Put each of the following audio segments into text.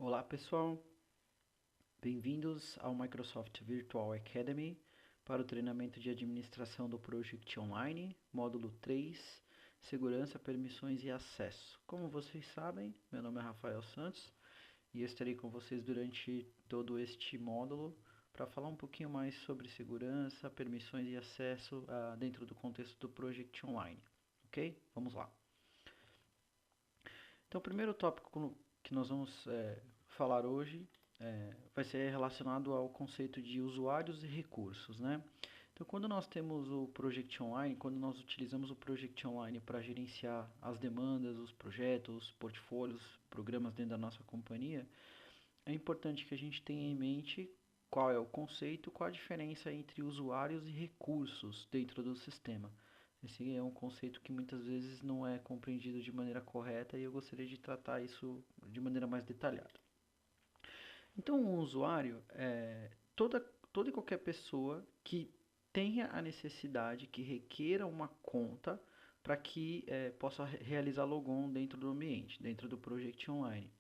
Olá pessoal, bem-vindos ao Microsoft Virtual Academy para o treinamento de administração do Project Online, módulo 3, Segurança, Permissões e Acesso. Como vocês sabem, meu nome é Rafael Santos e eu estarei com vocês durante todo este módulo para falar um pouquinho mais sobre segurança, permissões e acesso dentro do contexto do Project Online. Ok? Vamos lá. Então, o primeiro tópico que nós vamos falar hoje vai ser relacionado ao conceito de usuários e recursos, né? Então, quando nós temos o Project Online, quando nós utilizamos o Project Online para gerenciar as demandas, os projetos, os portfólios, programas dentro da nossa companhia, é importante que a gente tenha em mente qual é o conceito, qual a diferença entre usuários e recursos dentro do sistema. Esse é um conceito que muitas vezes não é compreendido de maneira correta e eu gostaria de tratar isso de maneira mais detalhada. Então, um usuário é toda e qualquer pessoa que tenha a necessidade, que requeira uma conta para que possa realizar logon dentro do ambiente, dentro do Project Online.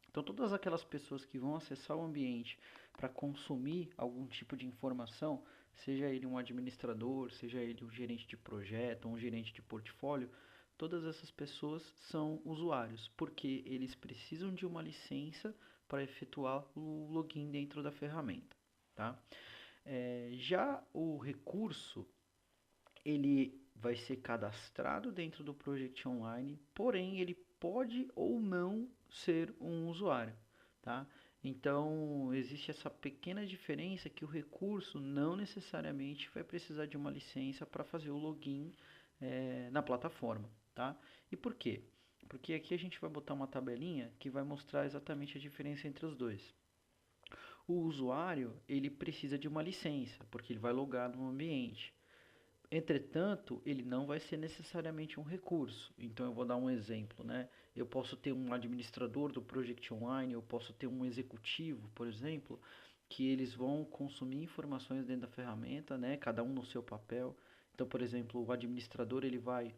Então, todas aquelas pessoas que vão acessar o ambiente para consumir algum tipo de informação, seja ele um administrador, seja ele um gerente de projeto, um gerente de portfólio, todas essas pessoas são usuários, porque eles precisam de uma licença para efetuar o login dentro da ferramenta. Tá? Já o recurso, ele vai ser cadastrado dentro do Project Online, porém ele pode ou não ser um usuário, tá? Então existe essa pequena diferença que o recurso não necessariamente vai precisar de uma licença para fazer o login na plataforma, tá? E por quê? Porque aqui a gente vai botar uma tabelinha que vai mostrar exatamente a diferença entre os dois. O usuário, ele precisa de uma licença, porque ele vai logar no ambiente. Entretanto, ele não vai ser necessariamente um recurso. Então eu vou dar um exemplo, né? Eu posso ter um administrador do Project Online, eu posso ter um executivo, por exemplo, que eles vão consumir informações dentro da ferramenta, né? Cada um no seu papel. Então, por exemplo, o administrador ele vai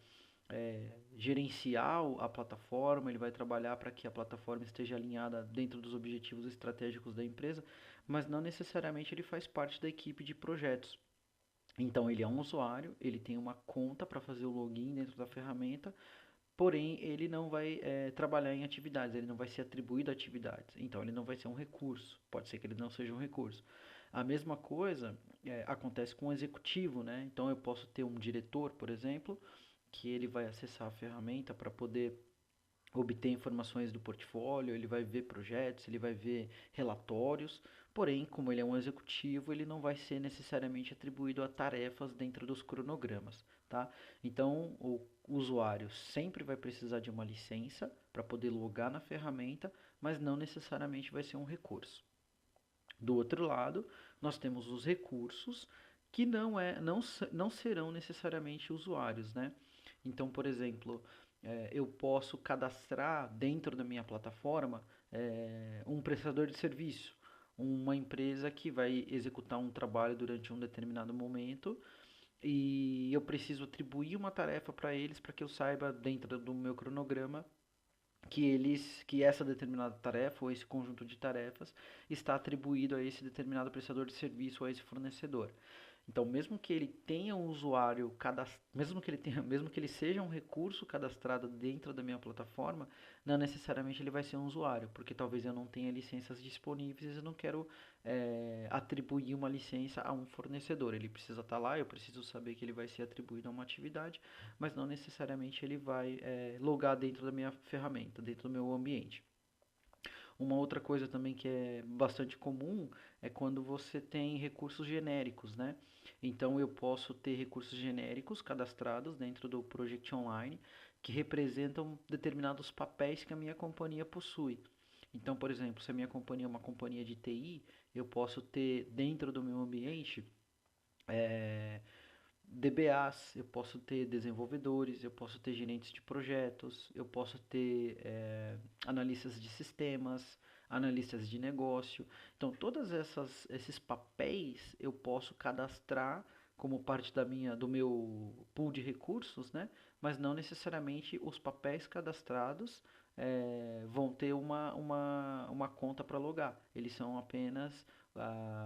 gerenciar a plataforma, ele vai trabalhar para que a plataforma esteja alinhada dentro dos objetivos estratégicos da empresa, mas não necessariamente ele faz parte da equipe de projetos. Então ele é um usuário, ele tem uma conta para fazer o login dentro da ferramenta, porém ele não vai trabalhar em atividades, ele não vai ser atribuído a atividades. Então ele não vai ser um recurso, pode ser que ele não seja um recurso. A mesma coisa acontece com o executivo, né? Então eu posso ter um diretor, por exemplo, que ele vai acessar a ferramenta para poder obter informações do portfólio, ele vai ver projetos, ele vai ver relatórios, porém, como ele é um executivo, ele não vai ser necessariamente atribuído a tarefas dentro dos cronogramas, tá? Então, o usuário sempre vai precisar de uma licença para poder logar na ferramenta, mas não necessariamente vai ser um recurso. Do outro lado, nós temos os recursos que não serão necessariamente usuários, né? Então, por exemplo, eu posso cadastrar dentro da minha plataforma um prestador de serviço, uma empresa que vai executar um trabalho durante um determinado momento e eu preciso atribuir uma tarefa para eles para que eu saiba dentro do meu cronograma que essa determinada tarefa ou esse conjunto de tarefas está atribuído a esse determinado prestador de serviço ou a esse fornecedor. Então, mesmo que ele tenha um usuário mesmo que ele seja um recurso cadastrado dentro da minha plataforma, não necessariamente ele vai ser um usuário, porque talvez eu não tenha licenças disponíveis e eu não quero atribuir uma licença a um fornecedor. Ele precisa estar lá, eu preciso saber que ele vai ser atribuído a uma atividade, mas não necessariamente ele vai logar dentro da minha ferramenta, dentro do meu ambiente. Uma outra coisa também que é bastante comum é quando você tem recursos genéricos, né? Então eu posso ter recursos genéricos cadastrados dentro do Project Online que representam determinados papéis que a minha companhia possui. Então, por exemplo, se a minha companhia é uma companhia de TI, eu posso ter dentro do meu ambiente DBAs, eu posso ter desenvolvedores, eu posso ter gerentes de projetos, eu posso ter analistas de sistemas, analistas de negócio. Então, todos esses papéis eu posso cadastrar como parte do meu pool de recursos, né? Mas não necessariamente os papéis cadastrados vão ter uma conta para logar. Eles são apenas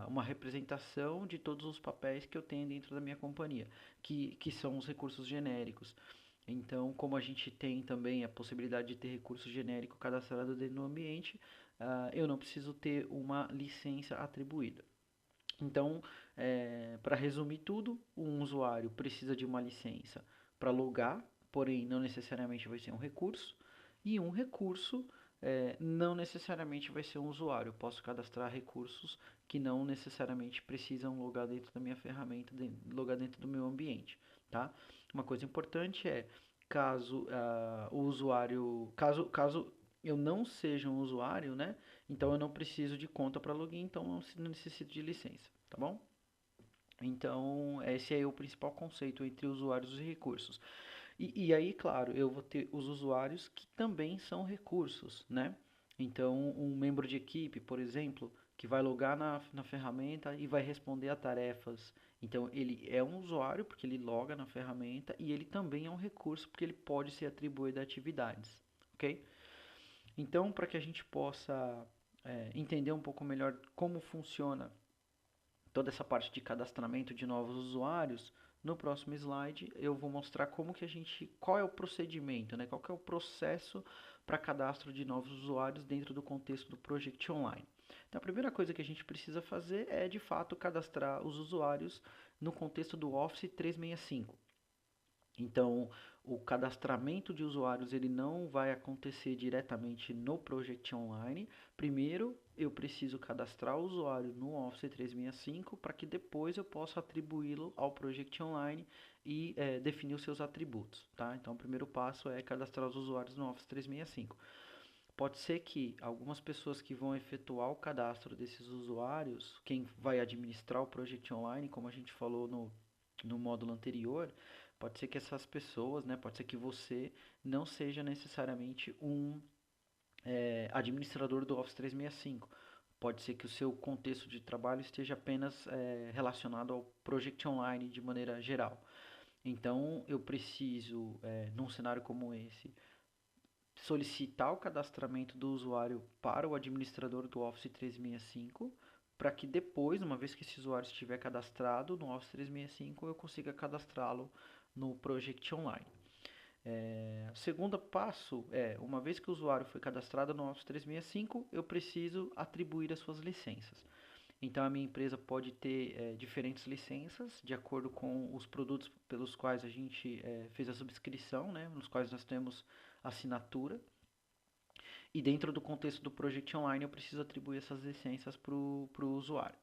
uma representação de todos os papéis que eu tenho dentro da minha companhia, que são os recursos genéricos. Então, como a gente tem também a possibilidade de ter recurso genérico cadastrado dentro do ambiente, eu não preciso ter uma licença atribuída. Então, para resumir tudo, um usuário precisa de uma licença para logar, porém não necessariamente vai ser um recurso, e um recurso não necessariamente vai ser um usuário. Eu posso cadastrar recursos que não necessariamente precisam logar dentro da minha ferramenta, logar dentro do meu ambiente, tá? Uma coisa importante é, caso o usuário, caso eu não seja um usuário, né? Então eu não preciso de conta para login, então não necessito de licença, tá bom? Então esse é o principal conceito entre usuários e recursos. E aí, claro, eu vou ter os usuários que também são recursos, né? Então um membro de equipe, por exemplo, que vai logar na ferramenta e vai responder a tarefas. Então ele é um usuário porque ele loga na ferramenta e ele também é um recurso porque ele pode ser atribuído a atividades, ok? Então, para que a gente possa entender um pouco melhor como funciona toda essa parte de cadastramento de novos usuários, no próximo slide eu vou mostrar qual é o procedimento, né? Qual que é o processo para cadastro de novos usuários dentro do contexto do Project Online. Então, a primeira coisa que a gente precisa fazer é, de fato, cadastrar os usuários no contexto do Office 365. Então, o cadastramento de usuários ele não vai acontecer diretamente no Project Online. Primeiro, eu preciso cadastrar o usuário no Office 365 para que depois eu possa atribuí-lo ao Project Online e definir os seus atributos, tá? Então, o primeiro passo é cadastrar os usuários no Office 365. Pode ser que algumas pessoas que vão efetuar o cadastro desses usuários, quem vai administrar o Project Online, como a gente falou no módulo anterior, pode ser que essas pessoas, né, pode ser que você não seja necessariamente um administrador do Office 365. Pode ser que o seu contexto de trabalho esteja apenas relacionado ao Project Online de maneira geral. Então, eu preciso, num cenário como esse, solicitar o cadastramento do usuário para o administrador do Office 365, para que depois, uma vez que esse usuário estiver cadastrado no Office 365, eu consiga cadastrá-lo no Project Online. O segundo passo é, uma vez que o usuário foi cadastrado no Office 365, eu preciso atribuir as suas licenças. Então a minha empresa pode ter diferentes licenças de acordo com os produtos pelos quais a gente fez a subscrição, né, nos quais nós temos assinatura. E dentro do contexto do Project Online eu preciso atribuir essas licenças para o usuário.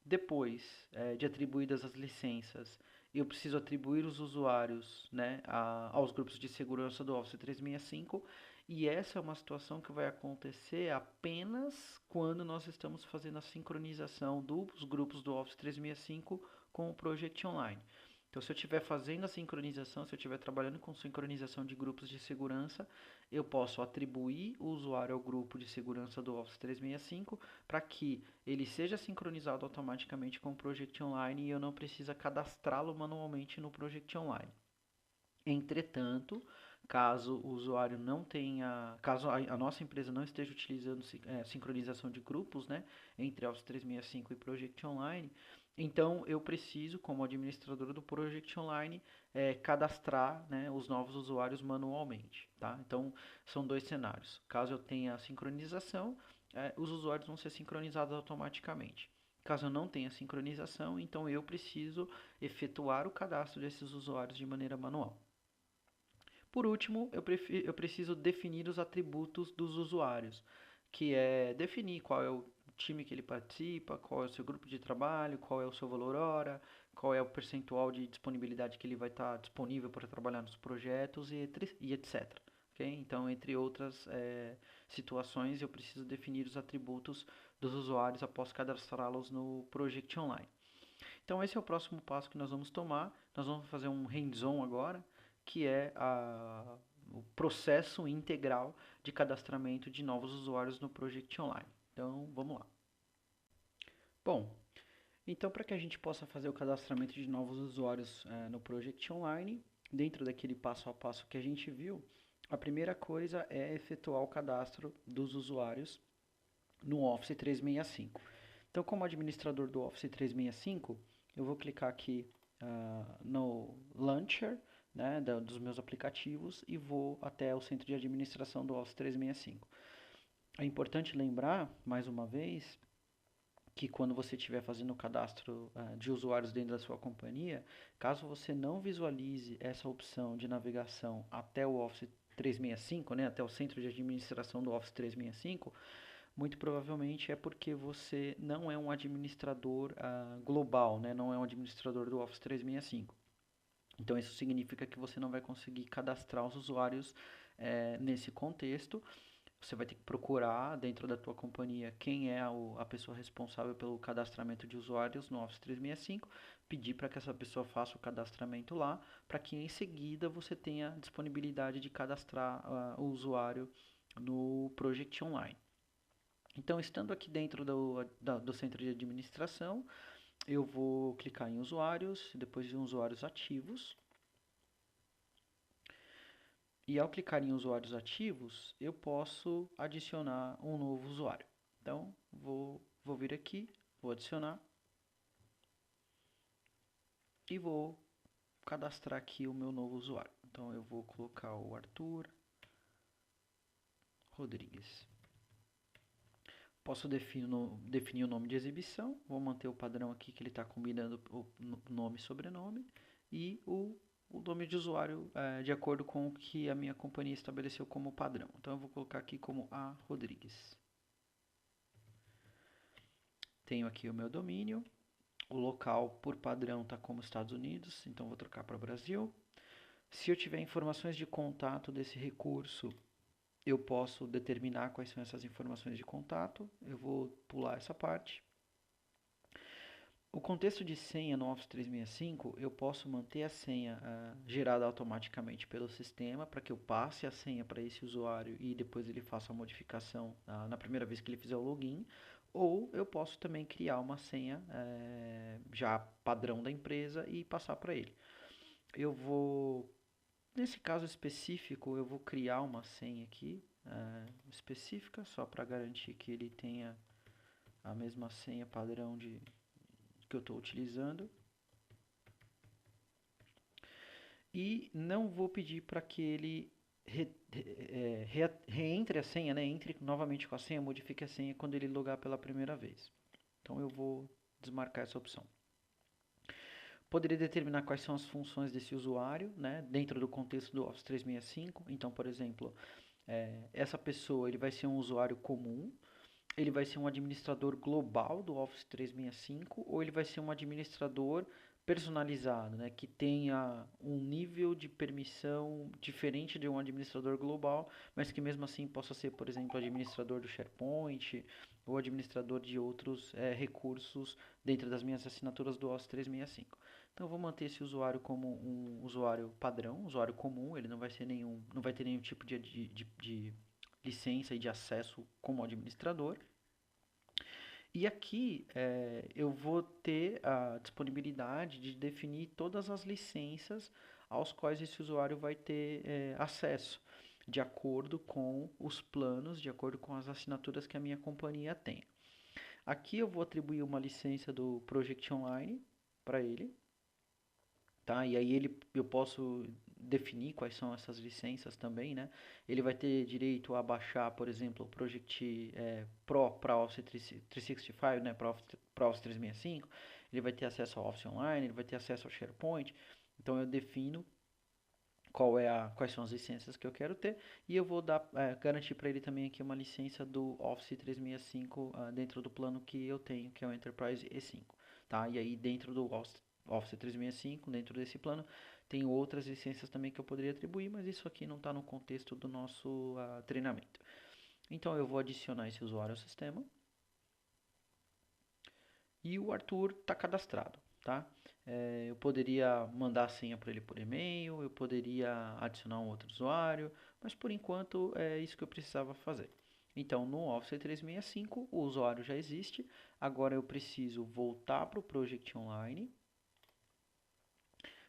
Depois de atribuídas as licenças, eu preciso atribuir os usuários, né, aos grupos de segurança do Office 365 e essa é uma situação que vai acontecer apenas quando nós estamos fazendo a sincronização dos grupos do Office 365 com o Project Online. Então, se eu estiver fazendo a sincronização, se eu estiver trabalhando com sincronização de grupos de segurança, eu posso atribuir o usuário ao grupo de segurança do Office 365 para que ele seja sincronizado automaticamente com o Project Online e eu não precisa cadastrá-lo manualmente no Project Online. Entretanto, caso o usuário não tenha, caso a nossa empresa não esteja utilizando sincronização de grupos, né, entre Office 365 e Project Online, então eu preciso, como administrador do Project Online, cadastrar, né, os novos usuários manualmente, tá? Então são dois cenários. Caso eu tenha sincronização, os usuários vão ser sincronizados automaticamente. Caso eu não tenha sincronização, então eu preciso efetuar o cadastro desses usuários de maneira manual. Por último, eu preciso definir os atributos dos usuários, que é definir qual é o time que ele participa, qual é o seu grupo de trabalho, qual é o seu valor hora, qual é o percentual de disponibilidade que ele vai estar disponível para trabalhar nos projetos e etc. Okay? Então, entre outras situações, eu preciso definir os atributos dos usuários após cadastrá-los no Project Online. Então, esse é o próximo passo que nós vamos tomar. Nós vamos fazer um hands-on agora, que é o processo integral de cadastramento de novos usuários no Project Online. Então, vamos lá. Bom, então para que a gente possa fazer o cadastramento de novos usuários no Project Online, dentro daquele passo a passo que a gente viu, A primeira coisa é efetuar o cadastro dos usuários no Office 365. Então, como administrador do Office 365, eu vou clicar aqui no Launcher, né, dos meus aplicativos e vou até o centro de administração do Office 365. É importante lembrar, mais uma vez, que quando você estiver fazendo o cadastro de usuários dentro da sua companhia, caso você não visualize essa opção de navegação até o Office 365, né, até o centro de administração do Office 365, muito provavelmente é porque você não é um administrador global, né, não é um administrador do Office 365. Então isso significa que você não vai conseguir cadastrar os usuários nesse contexto. Você vai ter que procurar dentro da tua companhia quem é a pessoa responsável pelo cadastramento de usuários no Office 365, pedir para que essa pessoa faça o cadastramento lá, para que em seguida você tenha disponibilidade de cadastrar o usuário no Project Online. Então, estando aqui dentro do centro de administração, eu vou clicar em usuários, depois em usuários ativos. E ao clicar em usuários ativos, eu posso adicionar um novo usuário. Então, vou vir aqui, vou adicionar e vou cadastrar aqui o meu novo usuário. Então, eu vou colocar o Arthur Rodrigues. Posso definir o nome de exibição, vou manter o padrão aqui que ele está combinando o nome e sobrenome e o nome de usuário de acordo com o que a minha companhia estabeleceu como padrão. Então eu vou colocar aqui como A Rodrigues. Tenho aqui o meu domínio, o local por padrão está como Estados Unidos, então vou trocar para Brasil. Se eu tiver informações de contato desse recurso, eu posso determinar quais são essas informações de contato. Eu vou pular essa parte. O contexto de senha no Office 365, eu posso manter a senha gerada automaticamente pelo sistema para que eu passe a senha para esse usuário e depois ele faça a modificação na primeira vez que ele fizer o login. Ou eu posso também criar uma senha já padrão da empresa e passar para ele. Nesse caso específico, eu vou criar uma senha aqui específica, só para garantir que ele tenha a mesma senha padrão que eu estou utilizando. E não vou pedir para que ele reentre a senha, né? Entre novamente com a senha, modifique a senha quando ele logar pela primeira vez. Então eu vou desmarcar essa opção. Poderia determinar quais são as funções desse usuário, né? Dentro do contexto do Office 365. Então, por exemplo, essa pessoa ele vai ser um usuário comum, ele vai ser um administrador global do Office 365 ou ele vai ser um administrador personalizado, né, que tenha um nível de permissão diferente de um administrador global, mas que mesmo assim possa ser, por exemplo, administrador do SharePoint ou administrador de outros recursos dentro das minhas assinaturas do Office 365. Então eu vou manter esse usuário como um usuário padrão, um usuário comum, ele não vai ter nenhum tipo de licença e de acesso como administrador. E aqui eu vou ter a disponibilidade de definir todas as licenças aos quais esse usuário vai ter acesso, de acordo com os planos, de acordo com as assinaturas que a minha companhia tem. Aqui eu vou atribuir uma licença do Project Online para ele, tá? E aí eu posso definir quais são essas licenças também, né? Ele vai ter direito a baixar, por exemplo, o Project Pro para Office 365, né? Para Office 365. Ele vai ter acesso ao Office Online, ele vai ter acesso ao SharePoint. Então eu defino quais são as licenças que eu quero ter e eu vou garantir para ele também aqui uma licença do Office 365 dentro do plano que eu tenho, que é o Enterprise E5, tá? E aí dentro do Office 365, dentro desse plano, tem outras licenças também que eu poderia atribuir, mas isso aqui não está no contexto do nosso treinamento. Então eu vou adicionar esse usuário ao sistema e o Arthur está cadastrado, tá? Eu poderia mandar a senha para ele por e-mail, eu poderia adicionar um outro usuário, mas por enquanto é isso que eu precisava fazer. Então, no Office 365, o usuário já existe, agora eu preciso voltar para o Project Online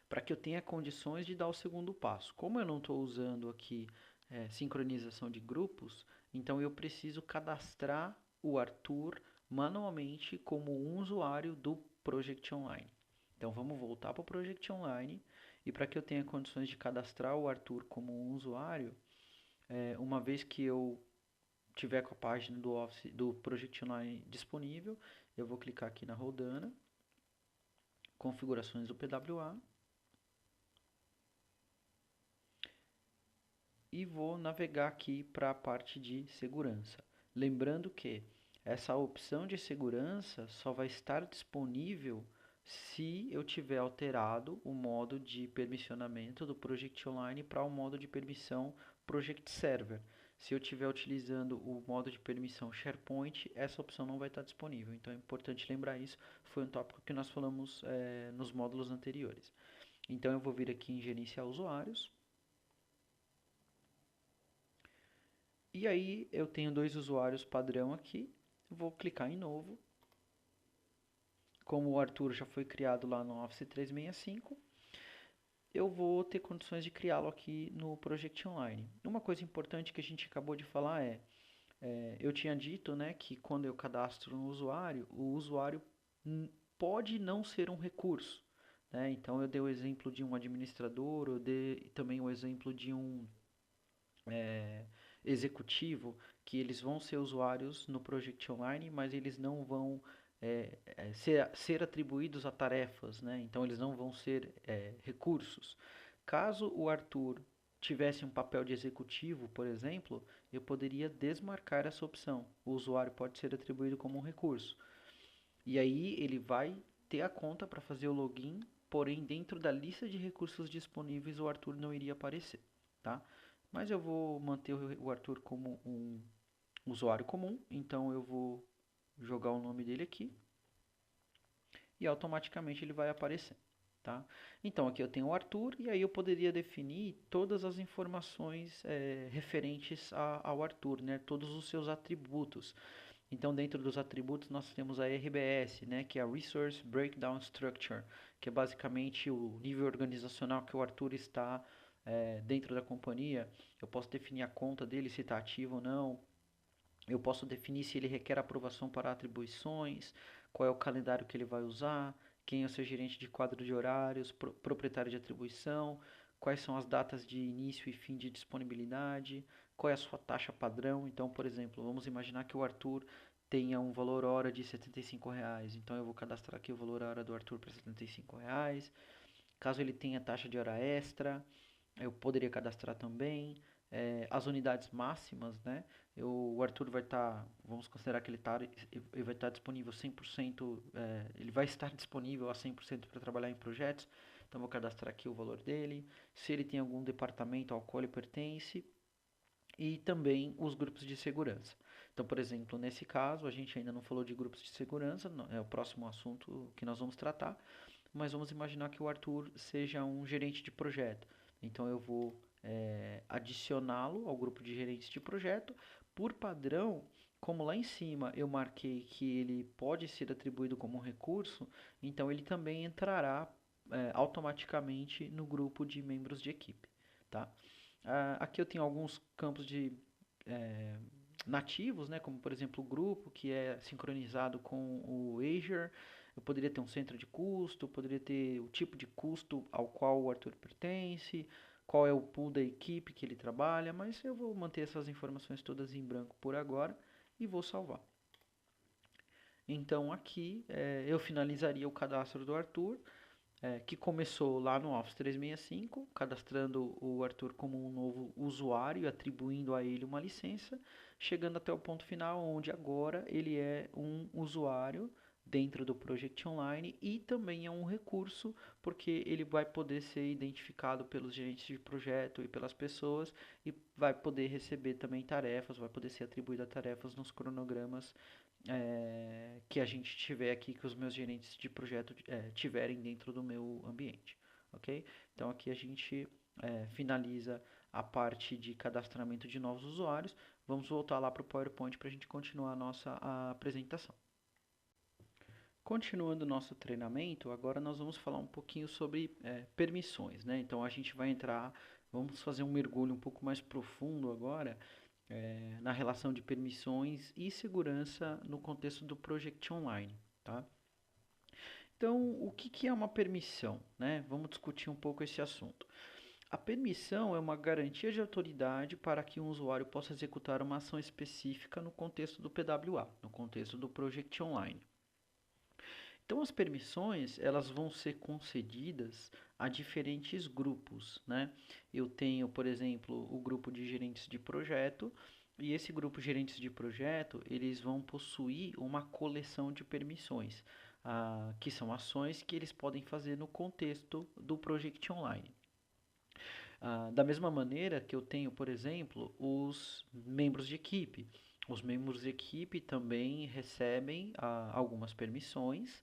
para que eu tenha condições de dar o segundo passo. Como eu não estou usando aqui sincronização de grupos, então eu preciso cadastrar o Arthur manualmente como um usuário do Project Online. Então vamos voltar para o Project Online e para que eu tenha condições de cadastrar o Arthur como um usuário, uma vez que eu tiver com a página do Office do Project Online disponível, eu vou clicar aqui na Rodana, configurações do PWA e vou navegar aqui para a parte de segurança. Lembrando que essa opção de segurança só vai estar disponível se eu tiver alterado o modo de permissionamento do Project Online para o modo de permissão Project Server. Se eu estiver utilizando o modo de permissão SharePoint, essa opção não vai estar disponível. Então é importante lembrar isso. Foi um tópico que nós falamos nos módulos anteriores. Então eu vou vir aqui em gerenciar usuários. E aí eu tenho dois usuários padrão aqui. Vou clicar em novo. Como o Arthur já foi criado lá no Office 365, eu vou ter condições de criá-lo aqui no Project Online. Uma coisa importante que a gente acabou de falar eu tinha dito, né, que quando eu cadastro um usuário, o usuário pode não ser um recurso. Né? Então eu dei o exemplo de um administrador, eu dei também o exemplo de um executivo, que eles vão ser usuários no Project Online, mas eles não vão ser atribuídos a tarefas, né? Então eles não vão ser recursos. Caso o Arthur tivesse um papel de executivo, por exemplo, eu poderia desmarcar essa opção. O usuário pode ser atribuído como um recurso. E aí ele vai ter a conta para fazer o login, porém dentro da lista de recursos disponíveis o Arthur não iria aparecer, tá? Mas eu vou manter o Arthur como um usuário comum, então eu vou jogar o nome dele aqui e automaticamente ele vai aparecer, tá? Então aqui eu tenho o Arthur e aí eu poderia definir todas as informações referentes ao Arthur, né? Todos os seus atributos. Então dentro dos atributos nós temos a RBS, né? Que é a Resource Breakdown Structure, que é basicamente o nível organizacional que o Arthur está dentro da companhia. Eu posso definir a conta dele, se está ativo ou não. Eu posso definir se ele requer aprovação para atribuições, qual é o calendário que ele vai usar, quem é o seu gerente de quadro de horários, proprietário de atribuição, quais são as datas de início e fim de disponibilidade, qual é a sua taxa padrão. Então, por exemplo, vamos imaginar que o Arthur tenha um valor hora de R$ 75. Então eu vou cadastrar aqui o valor hora do Arthur para R$ 75. Caso ele tenha taxa de hora extra, eu poderia cadastrar também as unidades máximas, né? O Arthur vai estar, vamos considerar que ele vai estar disponível 100%, ele vai estar disponível a 100% para trabalhar em projetos, então vou cadastrar aqui o valor dele, se ele tem algum departamento ao qual ele pertence e também os grupos de segurança. Então, por exemplo, nesse caso, a gente ainda não falou de grupos de segurança, é o próximo assunto que nós vamos tratar, mas vamos imaginar que o Arthur seja um gerente de projeto. Então eu vou adicioná-lo ao grupo de gerentes de projeto. Por padrão, como lá em cima eu marquei que ele pode ser atribuído como um recurso, então ele também entrará automaticamente no grupo de membros de equipe. Tá? Aqui eu tenho alguns campos de nativos, né, como por exemplo o grupo, que é sincronizado com o Azure. Eu poderia ter um centro de custo, poderia ter o tipo de custo ao qual o Arthur pertence, qual é o pool da equipe que ele trabalha, mas eu vou manter essas informações todas em branco por agora e vou salvar. Então aqui eu finalizaria o cadastro do Arthur, que começou lá no Office 365, cadastrando o Arthur como um novo usuário, atribuindo a ele uma licença, chegando até o ponto final, onde agora ele é um usuário dentro do Project Online e também é um recurso, porque ele vai poder ser identificado pelos gerentes de projeto e pelas pessoas e vai poder receber também tarefas, vai poder ser atribuído a tarefas nos cronogramas que a gente tiver aqui, que os meus gerentes de projeto tiverem dentro do meu ambiente, ok? Então aqui a gente finaliza a parte de cadastramento de novos usuários. Vamos voltar lá para o PowerPoint para a gente continuar a nossa apresentação. Continuando o nosso treinamento, agora nós vamos falar um pouquinho sobre permissões, né? Então a gente vai entrar Vamos fazer um mergulho um pouco mais profundo agora na relação de permissões e segurança no contexto do Project Online, tá? Então, o que é uma permissão, né? Vamos discutir um pouco esse assunto. A permissão é uma garantia de autoridade para que um usuário possa executar uma ação específica no contexto do PWA, no contexto do Project Online. Então, as permissões, elas vão ser concedidas a diferentes grupos, né? Eu tenho, por exemplo, o grupo de gerentes de projeto, e esse grupo de gerentes de projeto, eles vão possuir uma coleção de permissões, que são ações que eles podem fazer no contexto do Project Online. Da mesma maneira que eu tenho, por exemplo, os membros de equipe. Os membros de equipe também recebem algumas permissões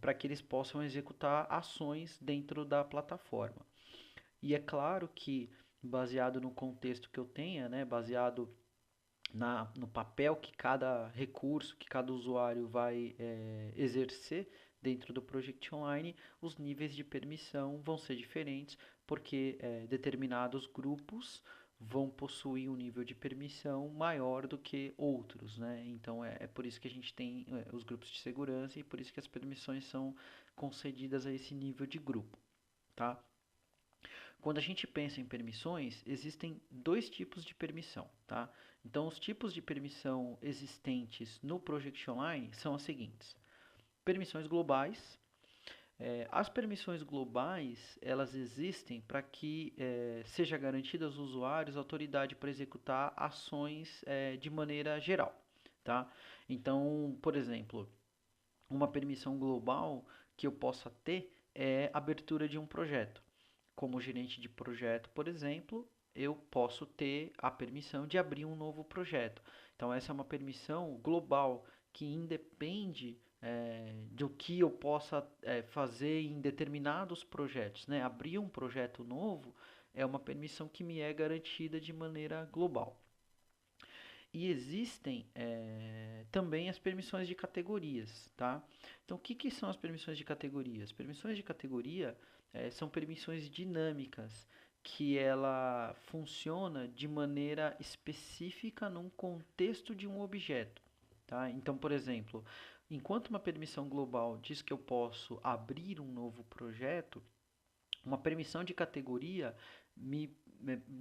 para que eles possam executar ações dentro da plataforma. E é claro que, baseado no contexto que eu tenha, né, baseado no papel que cada recurso, que cada usuário vai exercer dentro do Project Online, os níveis de permissão vão ser diferentes, porque determinados grupos vão possuir um nível de permissão maior do que outros, né? Então é por isso que a gente tem os grupos de segurança e por isso que as permissões são concedidas a esse nível de grupo, tá? Quando a gente pensa em permissões, existem dois tipos de permissão, tá? Então, os tipos de permissão existentes no Project Online são as seguintes: permissões globais. As permissões globais, elas existem para que seja garantida aos usuários autoridade para executar ações de maneira geral, tá? Então, por exemplo, uma permissão global que eu possa ter é abertura de um projeto. Como gerente de projeto, por exemplo, eu posso ter a permissão de abrir um novo projeto. Então, essa é uma permissão global que independe do que eu possa fazer em determinados projetos, né? Abrir um projeto novo é uma permissão que me é garantida de maneira global. E existem também as permissões de categorias, tá? Então, o que são as permissões de categorias? Permissões de categoria são permissões dinâmicas que ela funciona de maneira específica num contexto de um objeto, tá? Então, por exemplo, enquanto uma permissão global diz que eu posso abrir um novo projeto, uma permissão de categoria me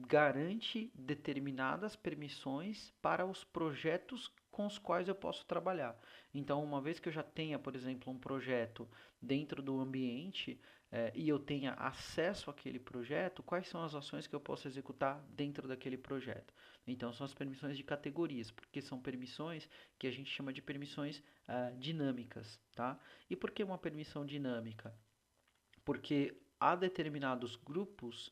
garante determinadas permissões para os projetos com os quais eu posso trabalhar. Então, uma vez que eu já tenha, por exemplo, um projeto dentro do ambiente e eu tenha acesso àquele projeto, quais são as ações que eu posso executar dentro daquele projeto? Então, são as permissões de categorias, porque são permissões que a gente chama de permissões dinâmicas, tá? E por que uma permissão dinâmica? Porque a determinados grupos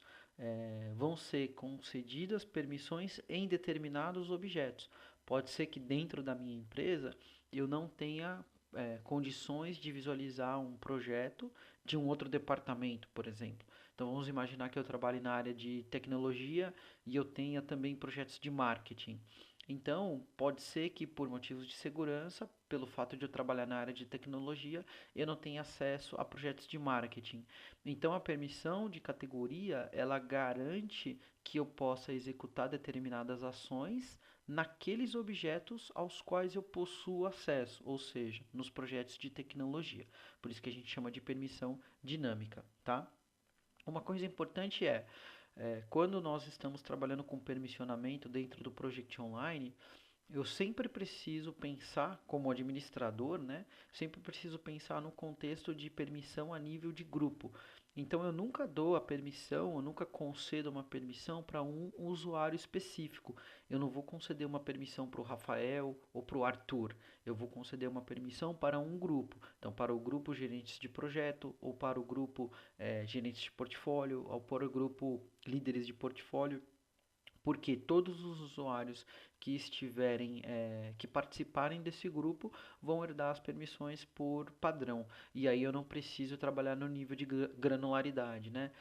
vão ser concedidas permissões em determinados objetos. Pode ser que dentro da minha empresa eu não tenha condições de visualizar um projeto de um outro departamento, por exemplo. Então vamos imaginar que eu trabalhe na área de tecnologia e eu tenha também projetos de marketing. Então, pode ser que por motivos de segurança, pelo fato de eu trabalhar na área de tecnologia, eu não tenha acesso a projetos de marketing. Então, a permissão de categoria, ela garante que eu possa executar determinadas ações naqueles objetos aos quais eu possuo acesso, ou seja, nos projetos de tecnologia. Por isso que a gente chama de permissão dinâmica, tá? Uma coisa importante quando nós estamos trabalhando com permissionamento dentro do Project Online, eu sempre preciso pensar, como administrador, né? Sempre preciso pensar no contexto de permissão a nível de grupo. Então eu nunca dou a permissão, eu nunca concedo uma permissão para um usuário específico. Eu não vou conceder uma permissão para o Rafael ou para o Arthur. Eu vou conceder uma permissão para um grupo. Então, para o grupo gerentes de projeto, ou para o grupo gerentes de portfólio, ou para o grupo líderes de portfólio, porque todos os usuários que estiverem, que participarem desse grupo vão herdar as permissões por padrão. E aí eu não preciso trabalhar no nível de granularidade, né?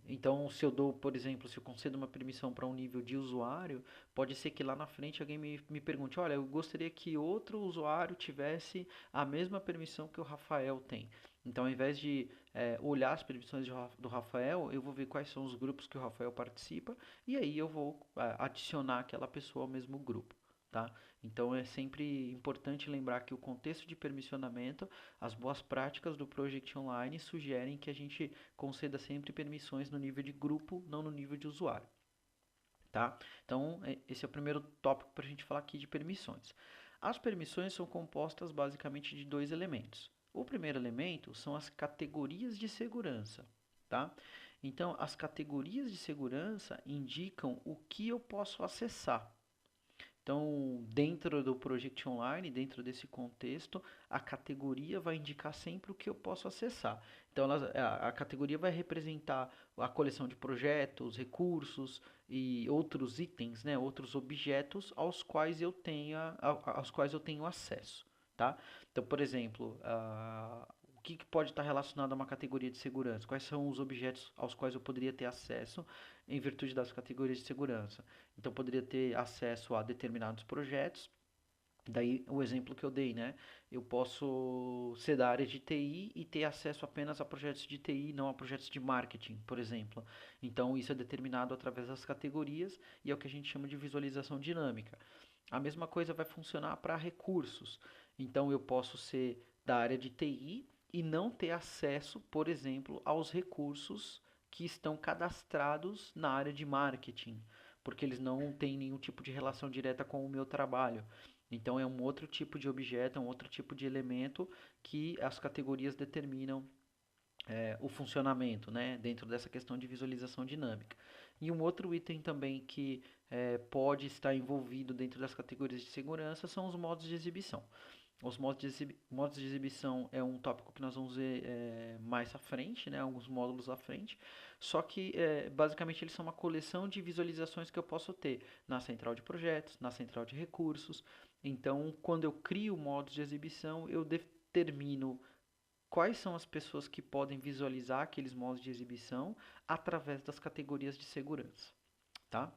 Então, se eu dou, por exemplo, se eu concedo uma permissão para um nível de usuário, pode ser que lá na frente alguém me pergunte, olha, eu gostaria que outro usuário tivesse a mesma permissão que o Rafael tem. Então, ao invés de olhar as permissões do Rafael, eu vou ver quais são os grupos que o Rafael participa e aí eu vou adicionar aquela pessoa ao mesmo grupo, tá? Então é sempre importante lembrar que o contexto de permissionamento, as boas práticas do Project Online sugerem que a gente conceda sempre permissões no nível de grupo, não no nível de usuário, tá? Então esse é o primeiro tópico para a gente falar aqui de permissões. As permissões são compostas basicamente de dois elementos. O primeiro elemento são as categorias de segurança, tá? Então, as categorias de segurança indicam o que eu posso acessar. Então, dentro do Project Online, dentro desse contexto, a categoria vai indicar sempre o que eu posso acessar. Então, a categoria vai representar a coleção de projetos, recursos e outros itens, né, outros objetos aos quais eu tenho acesso, tá? Então, por exemplo, o que pode estar relacionado a uma categoria de segurança? Quais são os objetos aos quais eu poderia ter acesso em virtude das categorias de segurança? Então, poderia ter acesso a determinados projetos. Daí o exemplo que eu dei, né? Eu posso ser da área de TI e ter acesso apenas a projetos de TI, não a projetos de marketing, por exemplo. Então, isso é determinado através das categorias e é o que a gente chama de visualização dinâmica. A mesma coisa vai funcionar para recursos. Então, eu posso ser da área de TI e não ter acesso, por exemplo, aos recursos que estão cadastrados na área de marketing, porque eles não têm nenhum tipo de relação direta com o meu trabalho. Então é um outro tipo de objeto, é um outro tipo de elemento que as categorias determinam o funcionamento, né, dentro dessa questão de visualização dinâmica. E um outro item também que pode estar envolvido dentro das categorias de segurança são os modos de exibição. Os modos de exibição é um tópico que nós vamos ver mais à frente, né, alguns módulos à frente, só que basicamente eles são uma coleção de visualizações que eu posso ter na central de projetos, na central de recursos. Então, quando eu crio modos de exibição, eu determino quais são as pessoas que podem visualizar aqueles modos de exibição através das categorias de segurança, tá?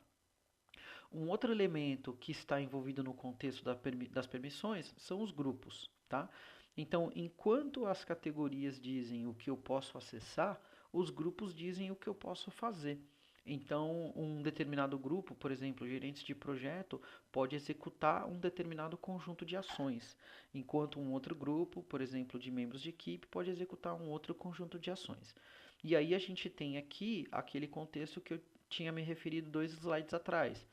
Um outro elemento que está envolvido no contexto das permissões são os grupos, tá? Então, enquanto as categorias dizem o que eu posso acessar, os grupos dizem o que eu posso fazer. Então, um determinado grupo, por exemplo, gerentes de projeto, pode executar um determinado conjunto de ações, enquanto um outro grupo, por exemplo, de membros de equipe, pode executar um outro conjunto de ações. E aí a gente tem aqui aquele contexto que eu tinha me referido 2 slides atrás.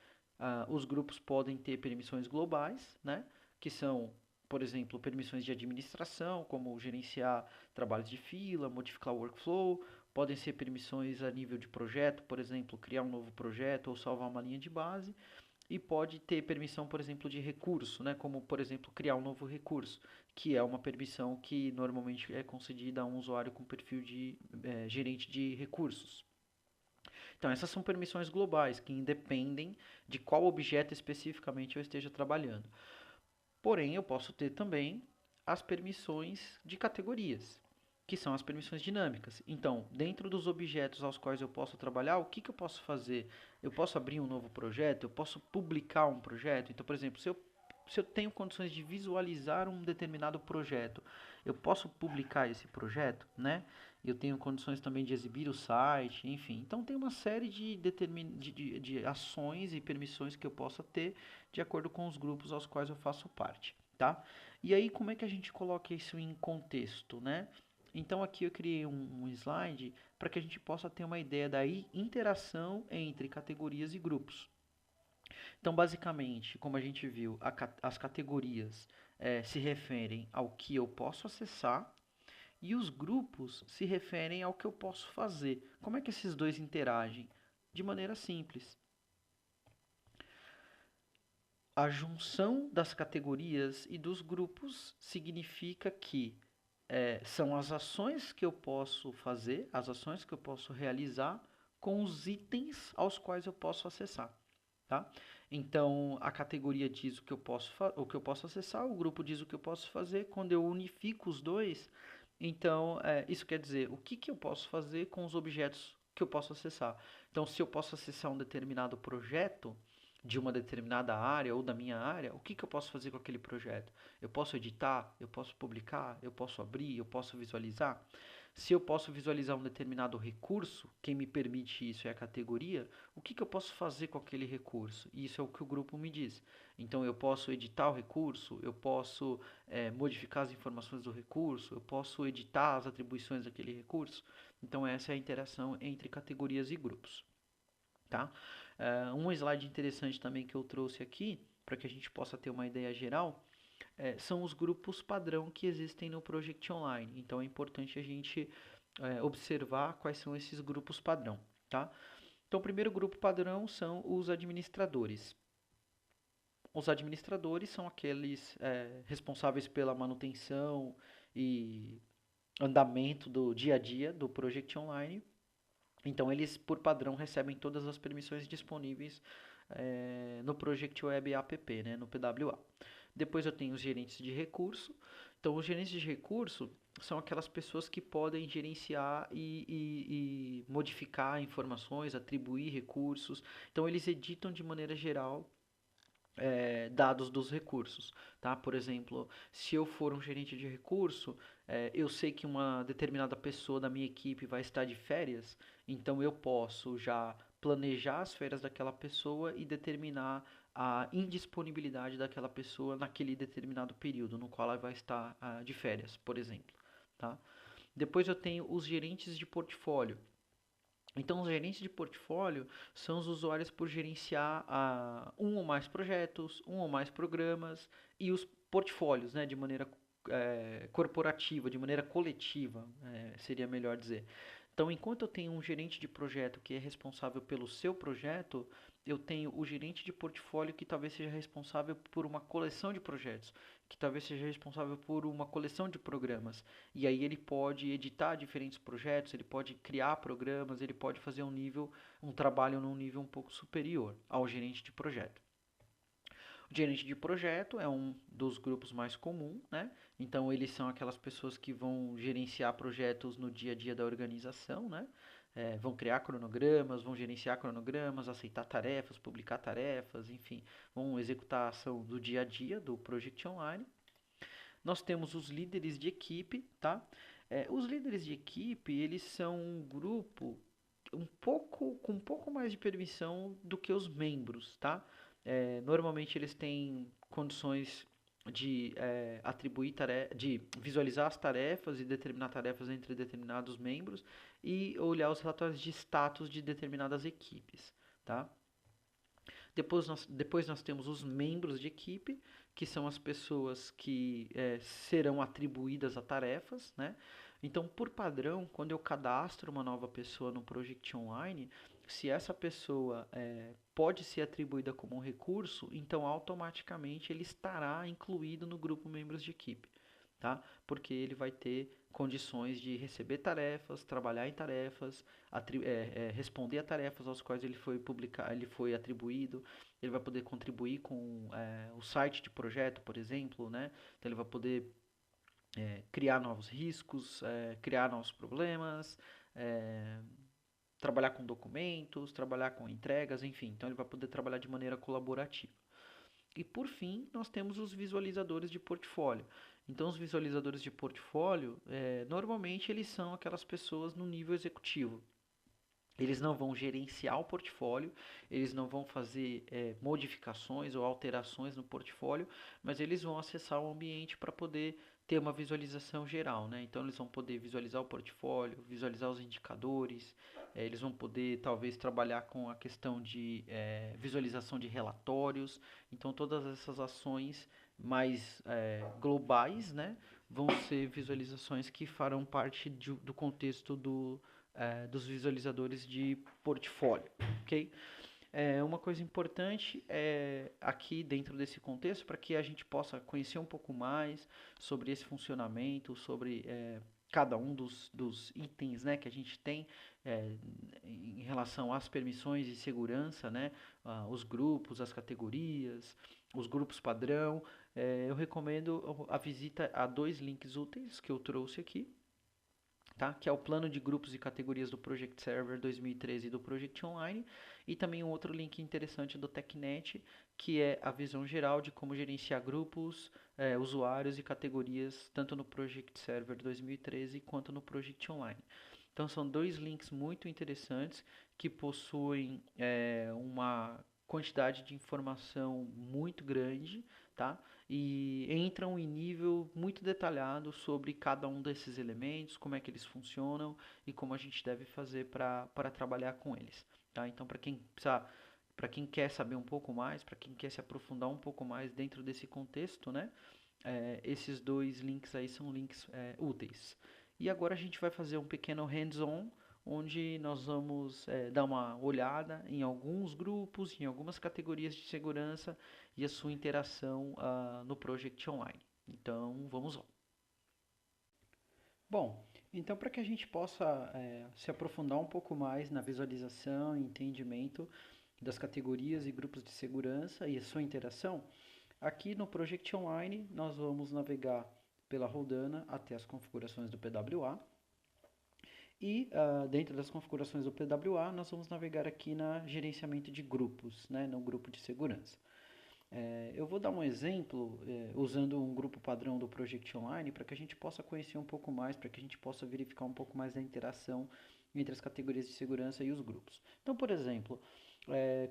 Os grupos podem ter permissões globais, né, que são, por exemplo, permissões de administração, como gerenciar trabalhos de fila, modificar o workflow. Podem ser permissões a nível de projeto, por exemplo, criar um novo projeto ou salvar uma linha de base. E pode ter permissão, por exemplo, de recurso, né, como, por exemplo, criar um novo recurso, que é uma permissão que normalmente é concedida a um usuário com perfil de gerente de recursos. Então, essas são permissões globais que independem de qual objeto especificamente eu esteja trabalhando. Porém, eu posso ter também as permissões de categorias, que são as permissões dinâmicas. Então, dentro dos objetos aos quais eu posso trabalhar, o que, que eu posso fazer? Eu posso abrir um novo projeto? Eu posso publicar um projeto? Então, por exemplo, se eu tenho condições de visualizar um determinado projeto, eu posso publicar esse projeto, né? Eu tenho condições também de exibir o site, enfim. Então tem uma série de ações e permissões que eu possa ter de acordo com os grupos aos quais eu faço parte, tá? E aí como é que a gente coloca isso em contexto, né? Então aqui eu criei um slide para que a gente possa ter uma ideia da interação entre categorias e grupos. Então, basicamente, como a gente viu, as categorias se referem ao que eu posso acessar e os grupos se referem ao que eu posso fazer. Como é que esses dois interagem? De maneira simples. A junção das categorias e dos grupos significa que são as ações que eu posso fazer, as ações que eu posso realizar com os itens aos quais eu posso acessar. Tá? Então, a categoria diz o que eu posso acessar, o grupo diz o que eu posso fazer. Quando eu unifico os dois, então, isso quer dizer o que eu posso fazer com os objetos que eu posso acessar. Então, se eu posso acessar um determinado projeto de uma determinada área ou da minha área, o que eu posso fazer com aquele projeto? Eu posso editar, eu posso publicar, eu posso abrir, eu posso visualizar. Se eu posso visualizar um determinado recurso, quem me permite isso é a categoria, o que eu posso fazer com aquele recurso? Isso é o que o grupo me diz. Então eu posso editar o recurso, eu posso modificar as informações do recurso, eu posso editar as atribuições daquele recurso. Então essa é a interação entre categorias e grupos. Tá? Um slide interessante também que eu trouxe aqui, para que a gente possa ter uma ideia geral, são os grupos padrão que existem no Project Online. Então é importante a gente observar quais são esses grupos padrão. Tá? Então o primeiro grupo padrão são os administradores. Os administradores são aqueles responsáveis pela manutenção e andamento do dia a dia do Project Online. Então eles, por padrão, recebem todas as permissões disponíveis no Project Web App, né, no PWA. Depois eu tenho os gerentes de recurso. Então os gerentes de recurso são aquelas pessoas que podem gerenciar e modificar informações, atribuir recursos. Então eles editam de maneira geral dados dos recursos, tá? Por exemplo, se eu for um gerente de recurso, eu sei que uma determinada pessoa da minha equipe vai estar de férias, então eu posso já planejar as férias daquela pessoa e determinar a indisponibilidade daquela pessoa naquele determinado período no qual ela vai estar de férias, por exemplo, tá? Depois eu tenho os gerentes de portfólio. Então, os gerentes de portfólio são os usuários por gerenciar um ou mais projetos, um ou mais programas e os portfólios, né, de maneira corporativa, de maneira coletiva, seria melhor dizer. Então, enquanto eu tenho um gerente de projeto que é responsável pelo seu projeto, eu tenho o gerente de portfólio que talvez seja responsável por uma coleção de projetos, que talvez seja responsável por uma coleção de programas. E aí ele pode editar diferentes projetos, ele pode criar programas, ele pode fazer um trabalho num nível um pouco superior ao gerente de projeto. O gerente de projeto é um dos grupos mais comum, né? Então eles são aquelas pessoas que vão gerenciar projetos no dia a dia da organização, né? Vão criar cronogramas, vão gerenciar cronogramas, aceitar tarefas, publicar tarefas, enfim, vão executar a ação do dia a dia do Project Online. Nós temos os líderes de equipe, tá? Os líderes de equipe, eles são um grupo com um pouco mais de permissão do que os membros, tá? Normalmente eles têm condições de atribuir de visualizar as tarefas e determinar tarefas entre determinados membros e olhar os relatórios de status de determinadas equipes, tá? Depois nós temos os membros de equipe, que são as pessoas que serão atribuídas a tarefas, né? Então, por padrão, quando eu cadastro uma nova pessoa no Project Online, se essa pessoa pode ser atribuída como um recurso, então automaticamente ele estará incluído no grupo membros de equipe, tá? Porque ele vai ter condições de receber tarefas, trabalhar em tarefas, responder a tarefas aos quais ele foi atribuído, ele vai poder contribuir com o site de projeto, por exemplo, né? Então ele vai poder criar novos riscos, criar novos problemas, é, trabalhar com documentos, trabalhar com entregas, enfim. Então ele vai poder trabalhar de maneira colaborativa. E por fim, nós temos os visualizadores de portfólio. Então, os visualizadores de portfólio, normalmente eles são aquelas pessoas no nível executivo. Eles não vão gerenciar o portfólio, eles não vão fazer modificações ou alterações no portfólio, mas eles vão acessar o ambiente para poder ter uma visualização geral, né? Então eles vão poder visualizar o portfólio, visualizar os indicadores, eles vão poder talvez trabalhar com a questão de visualização de relatórios. Então todas essas ações mais globais, né, vão ser visualizações que farão parte do contexto dos visualizadores de portfólio, ok? Uma coisa importante aqui dentro desse contexto, para que a gente possa conhecer um pouco mais sobre esse funcionamento, sobre cada um dos itens, né, que a gente tem é, em relação às permissões de segurança, né, os grupos, as categorias, os grupos padrão. Eu recomendo a visita a dois links úteis que eu trouxe aqui, tá? Que é o plano de grupos e categorias do Project Server 2013 e do Project Online, e também um outro link interessante do TechNet, que é a visão geral de como gerenciar grupos, usuários e categorias, tanto no Project Server 2013 quanto no Project Online. Então são dois links muito interessantes que possuem uma quantidade de informação muito grande, tá? E entram em nível muito detalhado sobre cada um desses elementos, como é que eles funcionam e como a gente deve fazer para trabalhar com eles, tá? Então, para quem quer saber um pouco mais, para quem quer se aprofundar um pouco mais dentro desse contexto, né? Esses dois links aí são links úteis. E agora a gente vai fazer um pequeno hands-on, onde nós vamos dar uma olhada em alguns grupos, em algumas categorias de segurança e a sua interação no Project Online. Então, vamos lá. Bom, então para que a gente possa se aprofundar um pouco mais na visualização e entendimento das categorias e grupos de segurança e a sua interação, aqui no Project Online nós vamos navegar pela Rodana até as configurações do PWA. E dentro das configurações do PWA, nós vamos navegar aqui na gerenciamento de grupos, né, no grupo de segurança. Eu vou dar um exemplo usando um grupo padrão do Project Online para que a gente possa conhecer um pouco mais, para que a gente possa verificar um pouco mais da interação entre as categorias de segurança e os grupos. Então, por exemplo,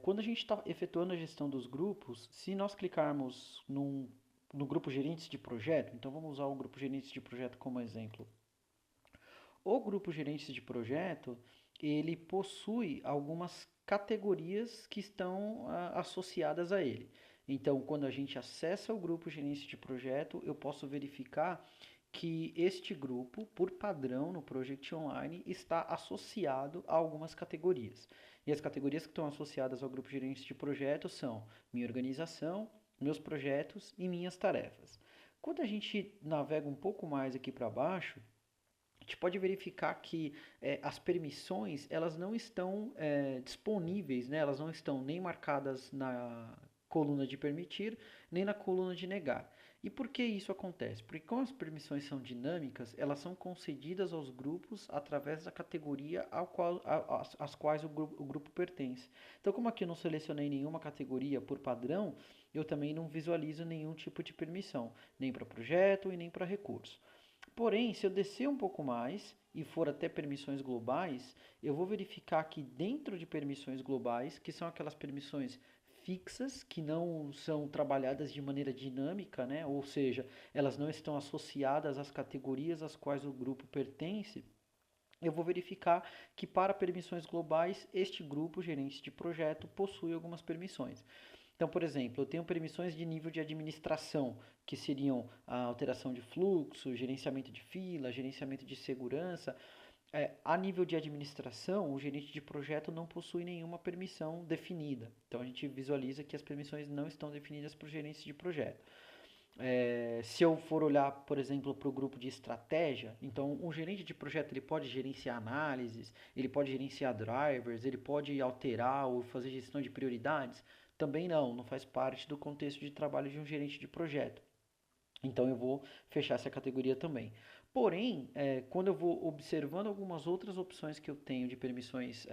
quando a gente está efetuando a gestão dos grupos, se nós clicarmos no grupo gerentes de projeto, então vamos usar o grupo gerentes de projeto como exemplo. O grupo gerente de projeto, ele possui algumas categorias que estão associadas a ele. Então, quando a gente acessa o grupo gerente de projeto, eu posso verificar que este grupo, por padrão no Project Online, está associado a algumas categorias. E as categorias que estão associadas ao grupo gerente de projeto são minha organização, meus projetos e minhas tarefas. Quando a gente navega um pouco mais aqui para baixo, a gente pode verificar que as permissões elas não estão disponíveis, né? Elas não estão nem marcadas na coluna de permitir, nem na coluna de negar. E por que isso acontece? Porque como as permissões são dinâmicas, elas são concedidas aos grupos através da categoria às quais o grupo pertence. Então, como aqui eu não selecionei nenhuma categoria por padrão, eu também não visualizo nenhum tipo de permissão, nem para projeto e nem para recurso. Porém, se eu descer um pouco mais e for até permissões globais, eu vou verificar que dentro de permissões globais, que são aquelas permissões fixas, que não são trabalhadas de maneira dinâmica, né? Ou seja, elas não estão associadas às categorias às quais o grupo pertence, eu vou verificar que para permissões globais, este grupo, gerente de projeto, possui algumas permissões. Então, por exemplo, eu tenho permissões de nível de administração, que seriam a alteração de fluxo, gerenciamento de fila, gerenciamento de segurança. A nível de administração, o gerente de projeto não possui nenhuma permissão definida. Então, a gente visualiza que as permissões não estão definidas para os gerentes de projeto. Se eu for olhar, por exemplo, para o grupo de estratégia, então um gerente de projeto ele pode gerenciar análises, ele pode gerenciar drivers, ele pode alterar ou fazer gestão de prioridades. Também não faz parte do contexto de trabalho de um gerente de projeto. Então eu vou fechar essa categoria também. Porém, quando eu vou observando algumas outras opções que eu tenho de permissões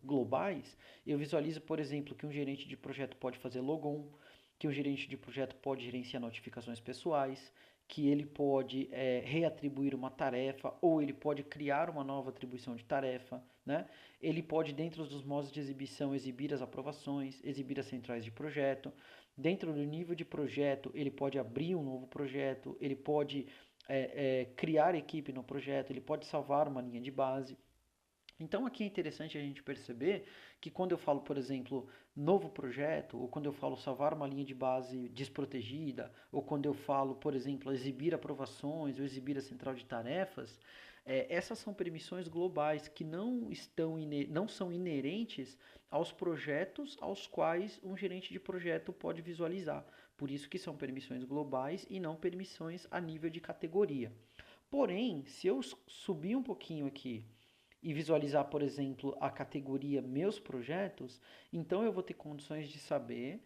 globais, eu visualizo, por exemplo, que um gerente de projeto pode fazer logon, que um gerente de projeto pode gerenciar notificações pessoais, que ele pode reatribuir uma tarefa ou ele pode criar uma nova atribuição de tarefa, né? Ele pode, dentro dos modos de exibição, exibir as aprovações, exibir as centrais de projeto. Dentro do nível de projeto, ele pode abrir um novo projeto, ele pode criar equipe no projeto, ele pode salvar uma linha de base. Então aqui é interessante a gente perceber que quando eu falo, por exemplo, novo projeto, ou quando eu falo salvar uma linha de base desprotegida, ou quando eu falo, por exemplo, exibir aprovações ou exibir a central de tarefas, essas são permissões globais que não são inerentes aos projetos aos quais um gerente de projeto pode visualizar. Por isso que são permissões globais e não permissões a nível de categoria. Porém, se eu subir um pouquinho aqui e visualizar, por exemplo, a categoria Meus Projetos, então eu vou ter condições de saber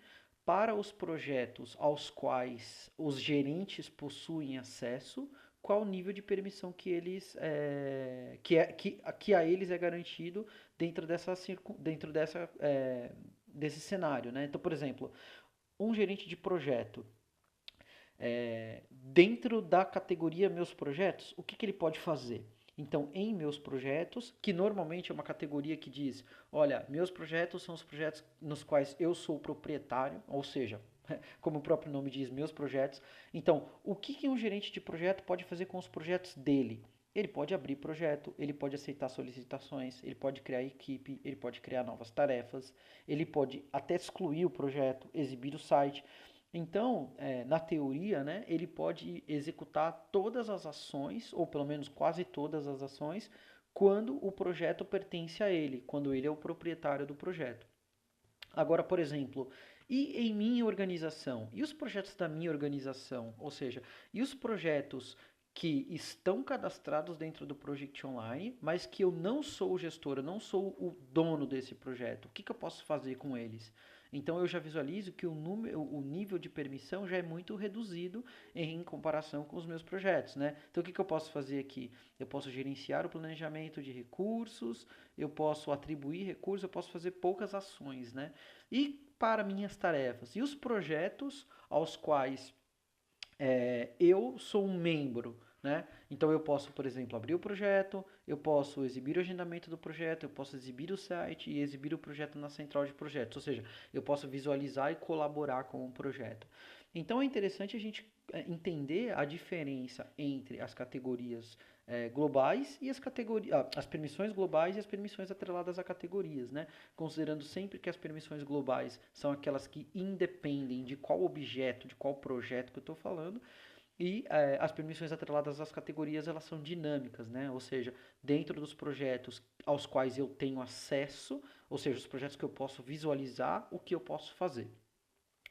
para os projetos aos quais os gerentes possuem acesso, qual o nível de permissão que eles que a eles é garantido dentro desse cenário, né? Então, por exemplo, um gerente de projeto dentro da categoria Meus Projetos, o que ele pode fazer? Então, em Meus Projetos, que normalmente é uma categoria que diz, olha, meus projetos são os projetos nos quais eu sou proprietário, ou seja, como o próprio nome diz, meus projetos. Então, o que um gerente de projeto pode fazer com os projetos dele? Ele pode abrir projeto, ele pode aceitar solicitações, ele pode criar equipe, ele pode criar novas tarefas, ele pode até excluir o projeto, exibir o site. Então, na teoria, né, ele pode executar todas as ações, ou pelo menos quase todas as ações, quando o projeto pertence a ele, quando ele é o proprietário do projeto. Agora, por exemplo, e em minha organização? E os projetos da minha organização? Ou seja, e os projetos que estão cadastrados dentro do Project Online, mas que eu não sou o gestor, eu não sou o dono desse projeto? O que eu posso fazer com eles? Então eu já visualizo que o nível de permissão já é muito reduzido em comparação com os meus projetos, né? Então o que eu posso fazer aqui? Eu posso gerenciar o planejamento de recursos, eu posso atribuir recursos, eu posso fazer poucas ações, né? E para minhas tarefas e os projetos aos quais eu sou um membro, né? Então eu posso, por exemplo, abrir o projeto, eu posso exibir o agendamento do projeto, eu posso exibir o site e exibir o projeto na central de projetos, ou seja, eu posso visualizar e colaborar com o projeto. Então é interessante a gente entender a diferença entre as categorias globais e as permissões globais e as permissões atreladas a categorias, né? Considerando sempre que as permissões globais são aquelas que independem de qual objeto, de qual projeto que eu estou falando, e as permissões atreladas às categorias, elas são dinâmicas, né? Ou seja, dentro dos projetos aos quais eu tenho acesso, ou seja, os projetos que eu posso visualizar, o que eu posso fazer.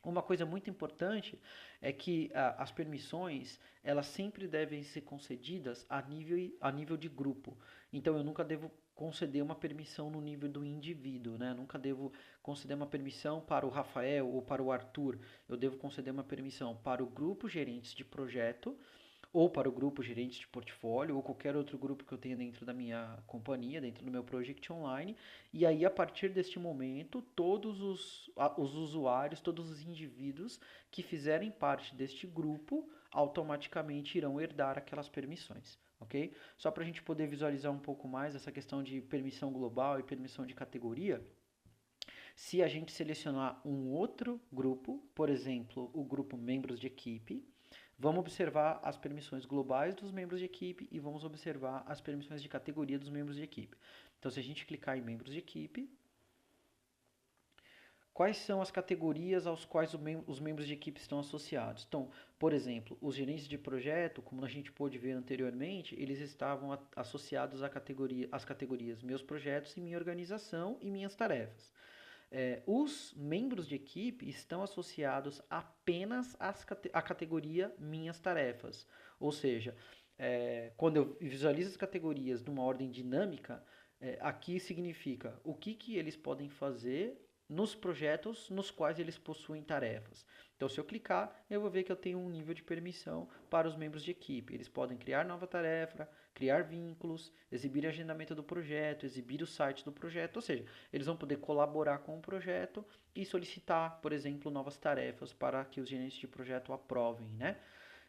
Uma coisa muito importante é que as permissões, elas sempre devem ser concedidas a nível de grupo. Então, eu nunca devo conceder uma permissão no nível do indivíduo, né? Eu nunca devo conceder uma permissão para o Rafael ou para o Arthur. Eu devo conceder uma permissão para o grupo gerentes de projeto ou para o grupo gerente de portfólio, ou qualquer outro grupo que eu tenha dentro da minha companhia, dentro do meu Project Online. E aí, a partir deste momento, todos os usuários, todos os indivíduos que fizerem parte deste grupo, automaticamente irão herdar aquelas permissões. Ok? Só para a gente poder visualizar um pouco mais essa questão de permissão global e permissão de categoria, se a gente selecionar um outro grupo, por exemplo, o grupo membros de equipe, vamos observar as permissões globais dos membros de equipe e vamos observar as permissões de categoria dos membros de equipe. Então, se a gente clicar em membros de equipe, quais são as categorias aos quais os membros de equipe estão associados? Então, por exemplo, os gerentes de projeto, como a gente pôde ver anteriormente, eles estavam associados às categorias meus projetos e minha organização e minhas tarefas. Os membros de equipe estão associados apenas à categoria minhas tarefas. Ou seja, quando eu visualizo as categorias numa ordem dinâmica, aqui significa o que eles podem fazer nos projetos nos quais eles possuem tarefas. Então, se eu clicar, eu vou ver que eu tenho um nível de permissão para os membros de equipe. Eles podem criar nova tarefa, criar vínculos, exibir agendamento do projeto, exibir o site do projeto, ou seja, eles vão poder colaborar com o projeto e solicitar, por exemplo, novas tarefas para que os gerentes de projeto aprovem, né?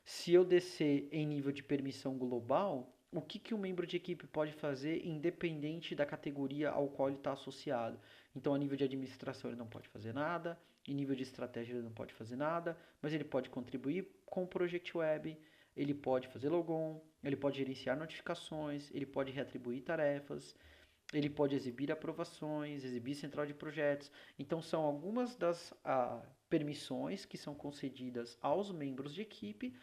Se eu descer em nível de permissão global, o que um membro de equipe pode fazer independente da categoria ao qual ele está associado? Então, a nível de administração ele não pode fazer nada, em nível de estratégia ele não pode fazer nada, mas ele pode contribuir com o Project Web, ele pode fazer logon, ele pode gerenciar notificações, ele pode reatribuir tarefas, ele pode exibir aprovações, exibir central de projetos. Então, são algumas das permissões que são concedidas aos membros de equipe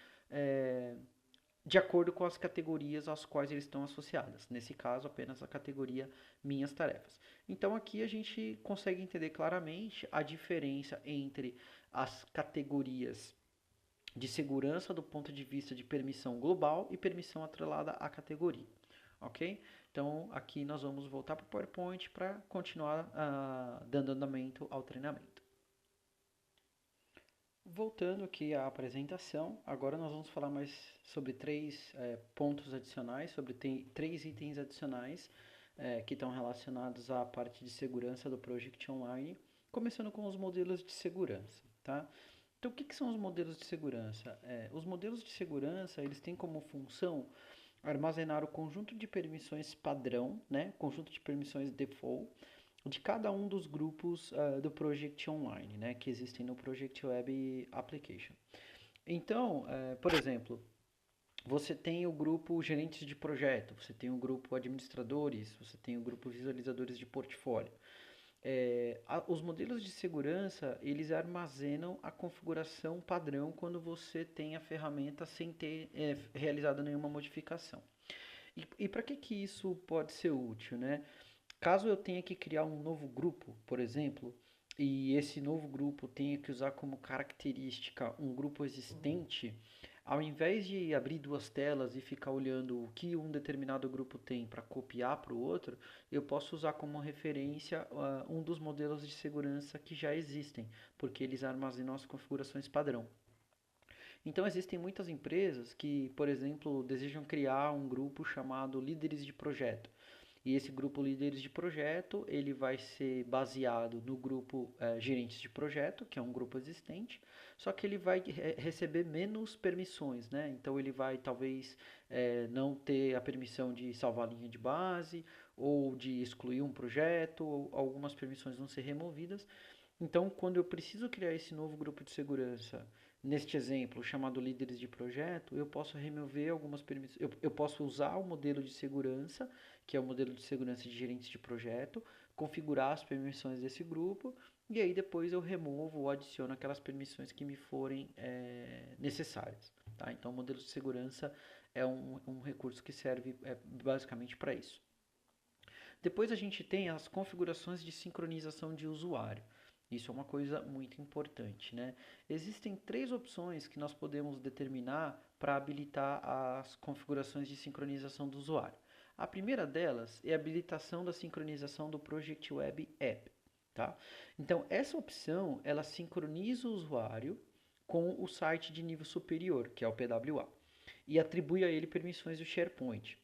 de acordo com as categorias às quais eles estão associadas. Nesse caso, apenas a categoria minhas tarefas. Então, aqui a gente consegue entender claramente a diferença entre as categorias de segurança do ponto de vista de permissão global e permissão atrelada à categoria, ok? Então, aqui nós vamos voltar para o PowerPoint para continuar dando andamento ao treinamento. Voltando aqui à apresentação, agora nós vamos falar mais sobre três pontos adicionais, sobre três itens adicionais que estão relacionados à parte de segurança do Project Online, começando com os modelos de segurança, tá? Então, o que são os modelos de segurança? Os modelos de segurança, eles têm como função armazenar o conjunto de permissões padrão, né, conjunto de permissões default, de cada um dos grupos do Project Online, né, que existem no Project Web Application. Então, por exemplo, você tem o grupo gerentes de projeto, você tem o grupo administradores, você tem o grupo visualizadores de portfólio. Os modelos de segurança, eles armazenam a configuração padrão quando você tem a ferramenta sem ter realizado nenhuma modificação. E para que isso pode ser útil, né? Caso eu tenha que criar um novo grupo, por exemplo, e esse novo grupo tenha que usar como característica um grupo existente, ao invés de abrir duas telas e ficar olhando o que um determinado grupo tem para copiar para o outro, eu posso usar como referência um dos modelos de segurança que já existem, porque eles armazenam as configurações padrão. Então existem muitas empresas que, por exemplo, desejam criar um grupo chamado líderes de projeto. E esse grupo líderes de projeto, ele vai ser baseado no grupo gerentes de projeto, que é um grupo existente, só que ele vai receber menos permissões, né? Então ele vai talvez não ter a permissão de salvar a linha de base, ou de excluir um projeto, ou algumas permissões vão ser removidas. Então, quando eu preciso criar esse novo grupo de segurança, neste exemplo chamado líderes de projeto, eu posso remover algumas permissões, eu posso usar o modelo de segurança, que é o modelo de segurança de gerentes de projeto, configurar as permissões desse grupo, e aí depois eu removo ou adiciono aquelas permissões que me forem necessárias. Tá? Então, o modelo de segurança é um recurso que serve basicamente para isso. Depois a gente tem as configurações de sincronização de usuário. Isso é uma coisa muito importante, né? Existem três opções que nós podemos determinar para habilitar as configurações de sincronização do usuário. A primeira delas é a habilitação da sincronização do Project Web App, tá? Então, essa opção, ela sincroniza o usuário com o site de nível superior, que é o PWA, e atribui a ele permissões do SharePoint.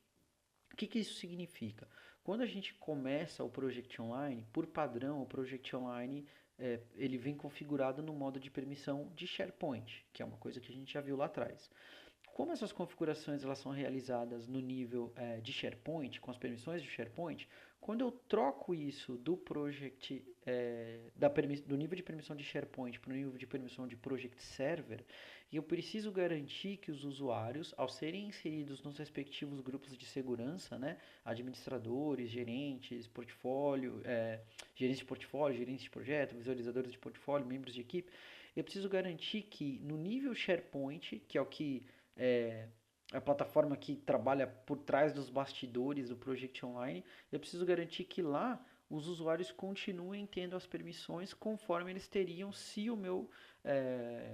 O que isso significa? Quando a gente começa o Project Online, por padrão, o Project Online ele vem configurado no modo de permissão de SharePoint, que é uma coisa que a gente já viu lá atrás. Como essas configurações elas são realizadas no nível de SharePoint, com as permissões de SharePoint, quando eu troco isso do Project, do nível de permissão de SharePoint para o nível de permissão de Project Server, eu preciso garantir que os usuários, ao serem inseridos nos respectivos grupos de segurança, né, administradores, gerentes, portfólio, gerentes de portfólio, gerentes de projeto, visualizadores de portfólio, membros de equipe, eu preciso garantir que no nível SharePoint, que é o que a plataforma que trabalha por trás dos bastidores do Project Online, eu preciso garantir que lá os usuários continuem tendo as permissões conforme eles teriam se o meu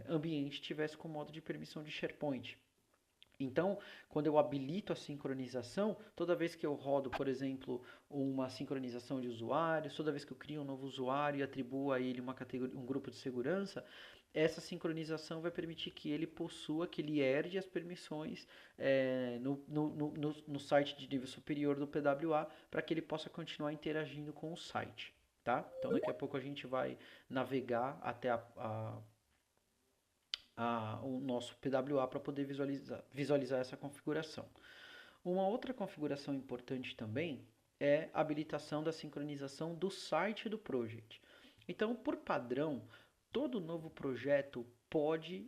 ambiente tivesse com modo de permissão de SharePoint. Então, quando eu habilito a sincronização, toda vez que eu rodo, por exemplo, uma sincronização de usuários, toda vez que eu crio um novo usuário e atribuo a ele uma categoria, um grupo de segurança, essa sincronização vai permitir que ele possua, que ele herde as permissões no site de nível superior do PWA para que ele possa continuar interagindo com o site. Tá? Então, daqui a pouco a gente vai navegar até o nosso PWA para poder visualizar essa configuração. Uma outra configuração importante também é a habilitação da sincronização do site do project. Então, por padrão, todo novo projeto pode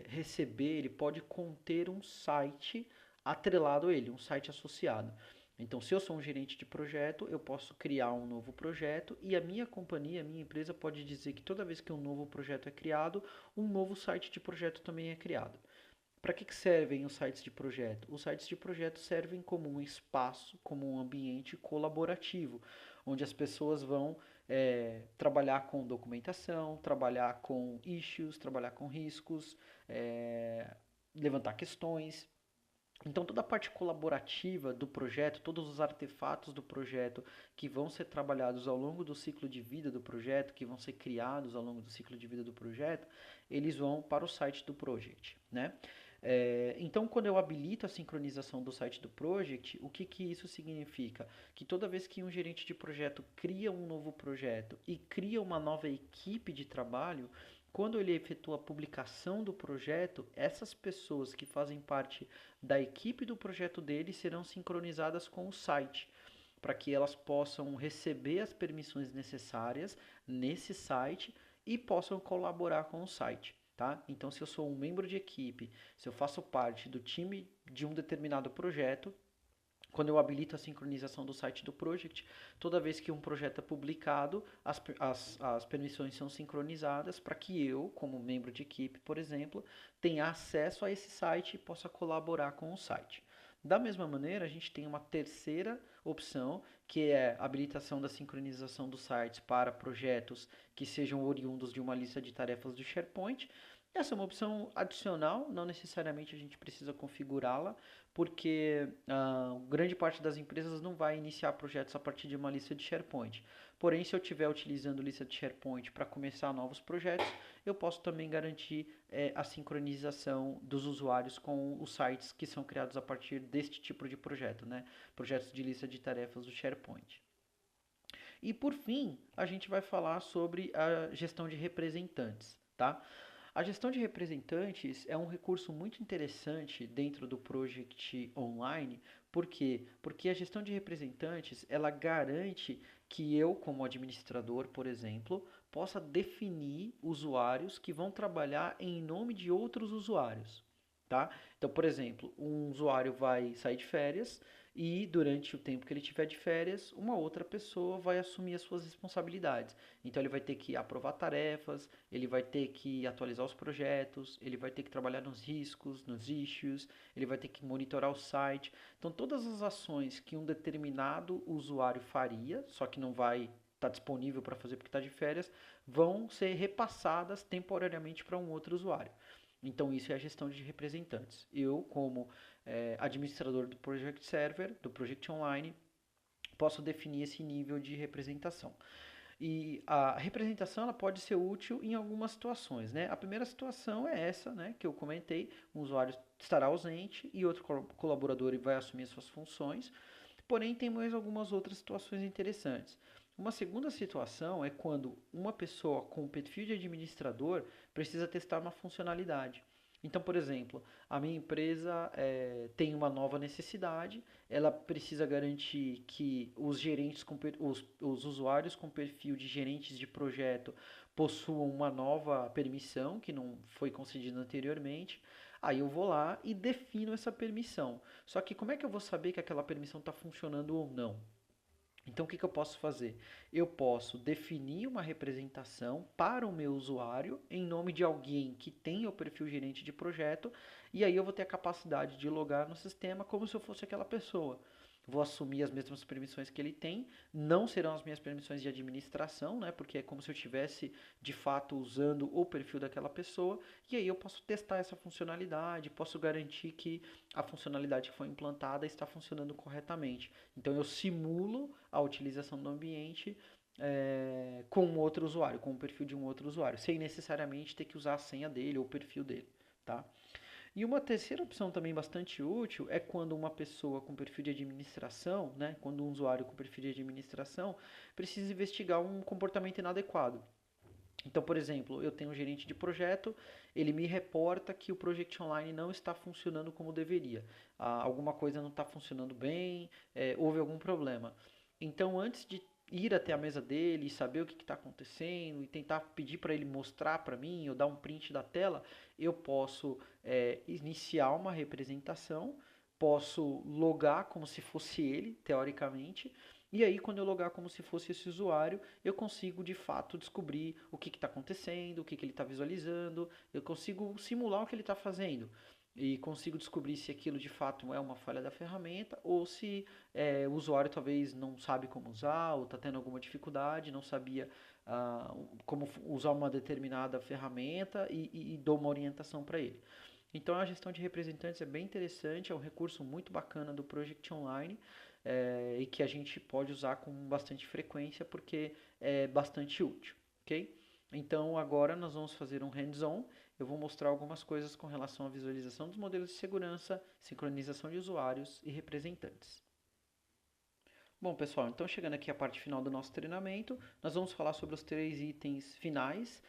receber, ele pode conter um site atrelado a ele, um site associado. Então, se eu sou um gerente de projeto, eu posso criar um novo projeto e a minha companhia, a minha empresa pode dizer que toda vez que um novo projeto é criado, um novo site de projeto também é criado. Para que servem os sites de projeto? Os sites de projeto servem como um espaço, como um ambiente colaborativo, onde as pessoas vão trabalhar com documentação, trabalhar com issues, trabalhar com riscos, levantar questões. Então, toda a parte colaborativa do projeto, todos os artefatos do projeto que vão ser trabalhados ao longo do ciclo de vida do projeto, que vão ser criados ao longo do ciclo de vida do projeto, eles vão para o site do project, né? Então, quando eu habilito a sincronização do site do project, o que que isso significa? Que toda vez que um gerente de projeto cria um novo projeto e cria uma nova equipe de trabalho, quando ele efetua a publicação do projeto, essas pessoas que fazem parte da equipe do projeto dele serão sincronizadas com o site, para que elas possam receber as permissões necessárias nesse site e possam colaborar com o site. Tá? Então, se eu sou um membro de equipe, se eu faço parte do time de um determinado projeto, quando eu habilito a sincronização do site do project, toda vez que um projeto é publicado, as permissões são sincronizadas para que eu, como membro de equipe, por exemplo, tenha acesso a esse site e possa colaborar com o site. Da mesma maneira, a gente tem uma terceira opção, que é a habilitação da sincronização dos sites para projetos que sejam oriundos de uma lista de tarefas do SharePoint. Essa é uma opção adicional, não necessariamente a gente precisa configurá-la, porque grande parte das empresas não vai iniciar projetos a partir de uma lista de SharePoint. Porém, se eu estiver utilizando lista de SharePoint para começar novos projetos, eu posso também garantir a sincronização dos usuários com os sites que são criados a partir deste tipo de projeto, né? Projetos de lista de tarefas do SharePoint. E por fim, a gente vai falar sobre a gestão de representantes, tá? A gestão de representantes é um recurso muito interessante dentro do Project Online. Por quê? Porque a gestão de representantes, ela garante que eu, como administrador, por exemplo, possa definir usuários que vão trabalhar em nome de outros usuários. Tá? Então, por exemplo, um usuário vai sair de férias e durante o tempo que ele tiver de férias, uma outra pessoa vai assumir as suas responsabilidades. Então ele vai ter que aprovar tarefas, ele vai ter que atualizar os projetos, ele vai ter que trabalhar nos riscos, nos issues, ele vai ter que monitorar o site. Então todas as ações que um determinado usuário faria, só que não vai estar disponível para fazer porque está de férias, vão ser repassadas temporariamente para um outro usuário. Então isso é a gestão de representantes. Eu, como administrador do Project Server, do Project Online, posso definir esse nível de representação. E a representação ela pode ser útil em algumas situações, né? A primeira situação é essa, né, que eu comentei, um usuário estará ausente e outro colaborador vai assumir suas funções. Porém, tem mais algumas outras situações interessantes. Uma segunda situação é quando uma pessoa com o perfil de administrador precisa testar uma funcionalidade. Então, por exemplo, a minha empresa tem uma nova necessidade, ela precisa garantir que os gerentes, os usuários com perfil de gerentes de projeto possuam uma nova permissão que não foi concedida anteriormente. Aí eu vou lá e defino essa permissão. Só que como é que eu vou saber que aquela permissão está funcionando ou não? Então, o que eu posso fazer? Eu posso definir uma representação para o meu usuário em nome de alguém que tenha o perfil gerente de projeto, e aí eu vou ter a capacidade de logar no sistema como se eu fosse aquela pessoa. Vou assumir as mesmas permissões que ele tem, não serão as minhas permissões de administração, né? Porque é como se eu estivesse de fato usando o perfil daquela pessoa, e aí eu posso testar essa funcionalidade, posso garantir que a funcionalidade que foi implantada está funcionando corretamente. Então eu simulo a utilização do ambiente com um outro usuário, com o perfil de um outro usuário, sem necessariamente ter que usar a senha dele ou o perfil dele, tá? E uma terceira opção também bastante útil é quando uma pessoa com perfil de administração, né, quando um usuário com perfil de administração precisa investigar um comportamento inadequado. Então, por exemplo, eu tenho um gerente de projeto, ele me reporta que o Project Online não está funcionando como deveria. Alguma coisa não está funcionando bem, houve algum problema. Então, antes de ir até a mesa dele e saber o que está acontecendo e tentar pedir para ele mostrar para mim ou dar um print da tela, eu posso iniciar uma representação, posso logar como se fosse ele, teoricamente, e aí, quando eu logar como se fosse esse usuário, eu consigo de fato descobrir o que está acontecendo, o que ele está visualizando, eu consigo simular o que ele está fazendo. e consigo descobrir se aquilo de fato é uma falha da ferramenta ou se o usuário talvez não sabe como usar ou está tendo alguma dificuldade, não sabia como usar uma determinada ferramenta e dou uma orientação para ele. Então a gestão de representantes é bem interessante, é um recurso muito bacana do Project Online e que a gente pode usar com bastante frequência porque é bastante útil, ok? Então agora nós vamos fazer um hands-on. Eu vou mostrar algumas coisas com relação à visualização dos modelos de segurança, sincronização de usuários e representantes. Bom, pessoal, então chegando aqui à parte final do nosso treinamento, nós vamos falar sobre os 3 itens finais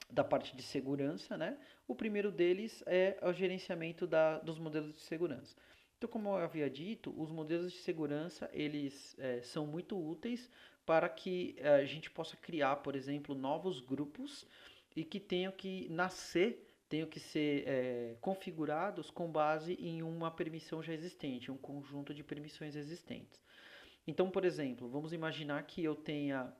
da parte de segurança, né? O primeiro deles é o gerenciamento dos modelos de segurança. Então, como eu havia dito, os modelos de segurança, eles são muito úteis para que a gente possa criar, por exemplo, novos grupos e que tenham que ser configurados com base em uma permissão já existente, um conjunto de permissões existentes. Então, por exemplo, vamos imaginar que eu tenha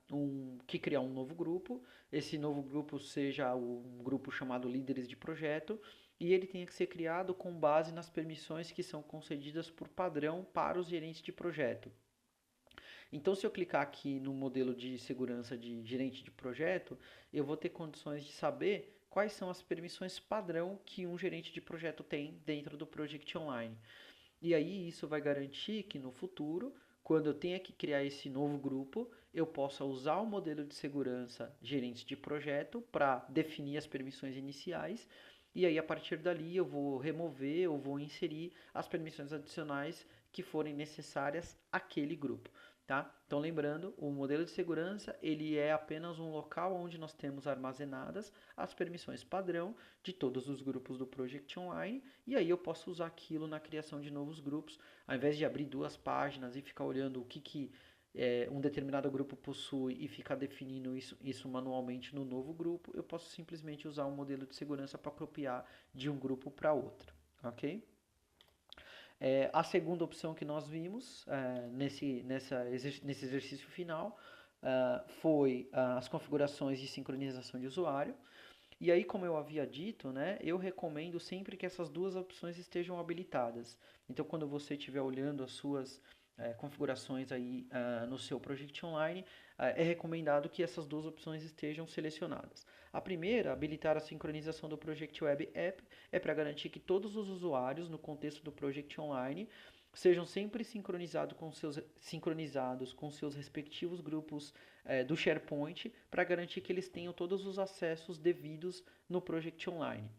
que criar um novo grupo, esse novo grupo seja um grupo chamado líderes de projeto, e ele tenha que ser criado com base nas permissões que são concedidas por padrão para os gerentes de projeto. Então, se eu clicar aqui no modelo de segurança de gerente de projeto, eu vou ter condições de saber quais são as permissões padrão que um gerente de projeto tem dentro do Project Online. E aí isso vai garantir que no futuro, quando eu tenha que criar esse novo grupo, eu possa usar o modelo de segurança gerente de projeto para definir as permissões iniciais. E aí, a partir dali, eu vou remover ou vou inserir as permissões adicionais que forem necessárias àquele grupo. Tá? Então, lembrando, o modelo de segurança ele é apenas um local onde nós temos armazenadas as permissões padrão de todos os grupos do Project Online, e aí eu posso usar aquilo na criação de novos grupos, ao invés de abrir 2 páginas e ficar olhando o que um determinado grupo possui e ficar definindo isso manualmente no novo grupo, eu posso simplesmente usar um modelo de segurança para copiar de um grupo para outro, ok? A segunda opção que nós vimos nesse exercício final foi as configurações de sincronização de usuário. E aí, como eu havia dito, né, eu recomendo sempre que essas 2 opções estejam habilitadas. Então, quando você estiver olhando as suas configurações aí no seu Project Online, é recomendado que essas 2 opções estejam selecionadas. A primeira, habilitar a sincronização do Project Web App, é para garantir que todos os usuários no contexto do Project Online sejam sempre sincronizados com seus respectivos grupos do SharePoint para garantir que eles tenham todos os acessos devidos no Project Online.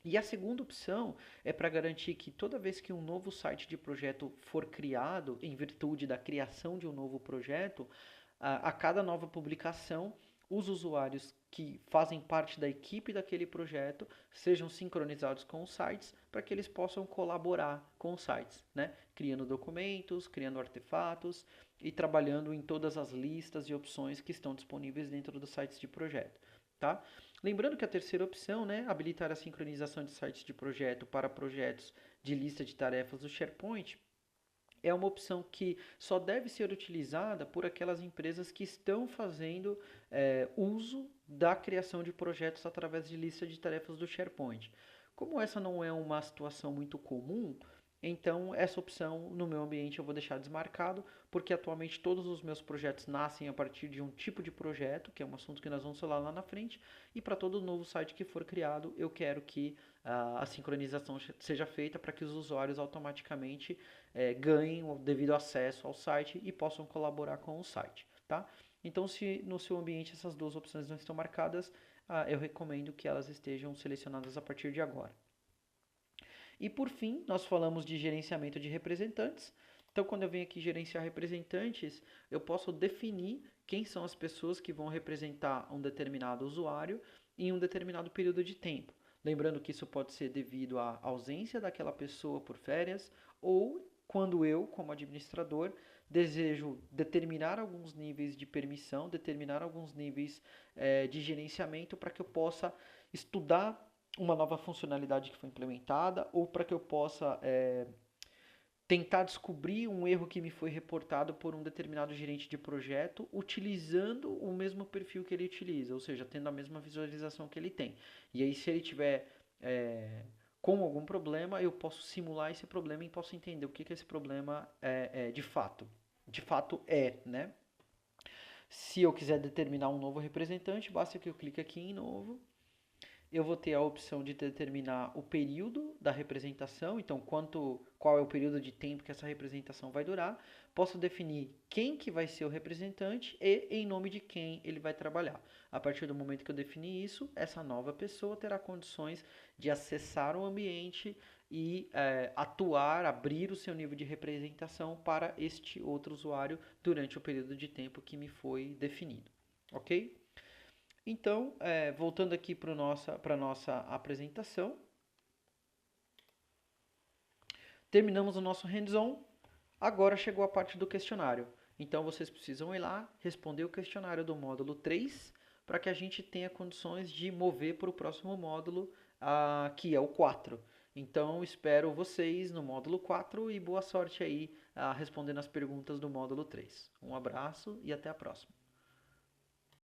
E a segunda opção é para garantir que toda vez que um novo site de projeto for criado, em virtude da criação de um novo projeto, a cada nova publicação, os usuários que fazem parte da equipe daquele projeto sejam sincronizados com os sites para que eles possam colaborar com os sites, né? Criando documentos, criando artefatos e trabalhando em todas as listas e opções que estão disponíveis dentro dos sites de projeto. Tá? Lembrando que a terceira opção, né, habilitar a sincronização de sites de projeto para projetos de lista de tarefas do SharePoint, é uma opção que só deve ser utilizada por aquelas empresas que estão fazendo uso da criação de projetos através de lista de tarefas do SharePoint. Como essa não é uma situação muito comum, então essa opção no meu ambiente eu vou deixar desmarcado, porque atualmente todos os meus projetos nascem a partir de um tipo de projeto, que é um assunto que nós vamos falar lá na frente, e para todo novo site que for criado, eu quero que a sincronização seja feita para que os usuários automaticamente ganhem o devido acesso ao site e possam colaborar com o site. Tá? Então, se no seu ambiente essas 2 opções não estão marcadas, eu recomendo que elas estejam selecionadas a partir de agora. E por fim, nós falamos de gerenciamento de representantes. Então, quando eu venho aqui gerenciar representantes, eu posso definir quem são as pessoas que vão representar um determinado usuário em um determinado período de tempo. Lembrando que isso pode ser devido à ausência daquela pessoa por férias ou quando eu, como administrador, desejo determinar alguns níveis de permissão, determinar alguns níveis de gerenciamento para que eu possa estudar uma nova funcionalidade que foi implementada ou para que eu possa tentar descobrir um erro que me foi reportado por um determinado gerente de projeto utilizando o mesmo perfil que ele utiliza, ou seja, tendo a mesma visualização que ele tem. E aí, se ele tiver com algum problema, eu posso simular esse problema e posso entender o que, que esse problema é de fato. De fato é, né? Se eu quiser determinar um novo representante, basta que eu clique aqui em novo. Eu vou ter a opção de determinar o período da representação, então qual é o período de tempo que essa representação vai durar. Posso definir quem que vai ser o representante e em nome de quem ele vai trabalhar. A partir do momento que eu definir isso, essa nova pessoa terá condições de acessar o ambiente e atuar, abrir o seu nível de representação para este outro usuário durante o período de tempo que me foi definido. Ok? Então, voltando aqui para a nossa apresentação, terminamos o nosso hands-on, agora chegou a parte do questionário. Então, vocês precisam ir lá, responder o questionário do módulo 3, para que a gente tenha condições de mover para o próximo módulo, que é o 4. Então, espero vocês no módulo 4 e boa sorte aí respondendo as perguntas do módulo 3. Um abraço e até a próxima.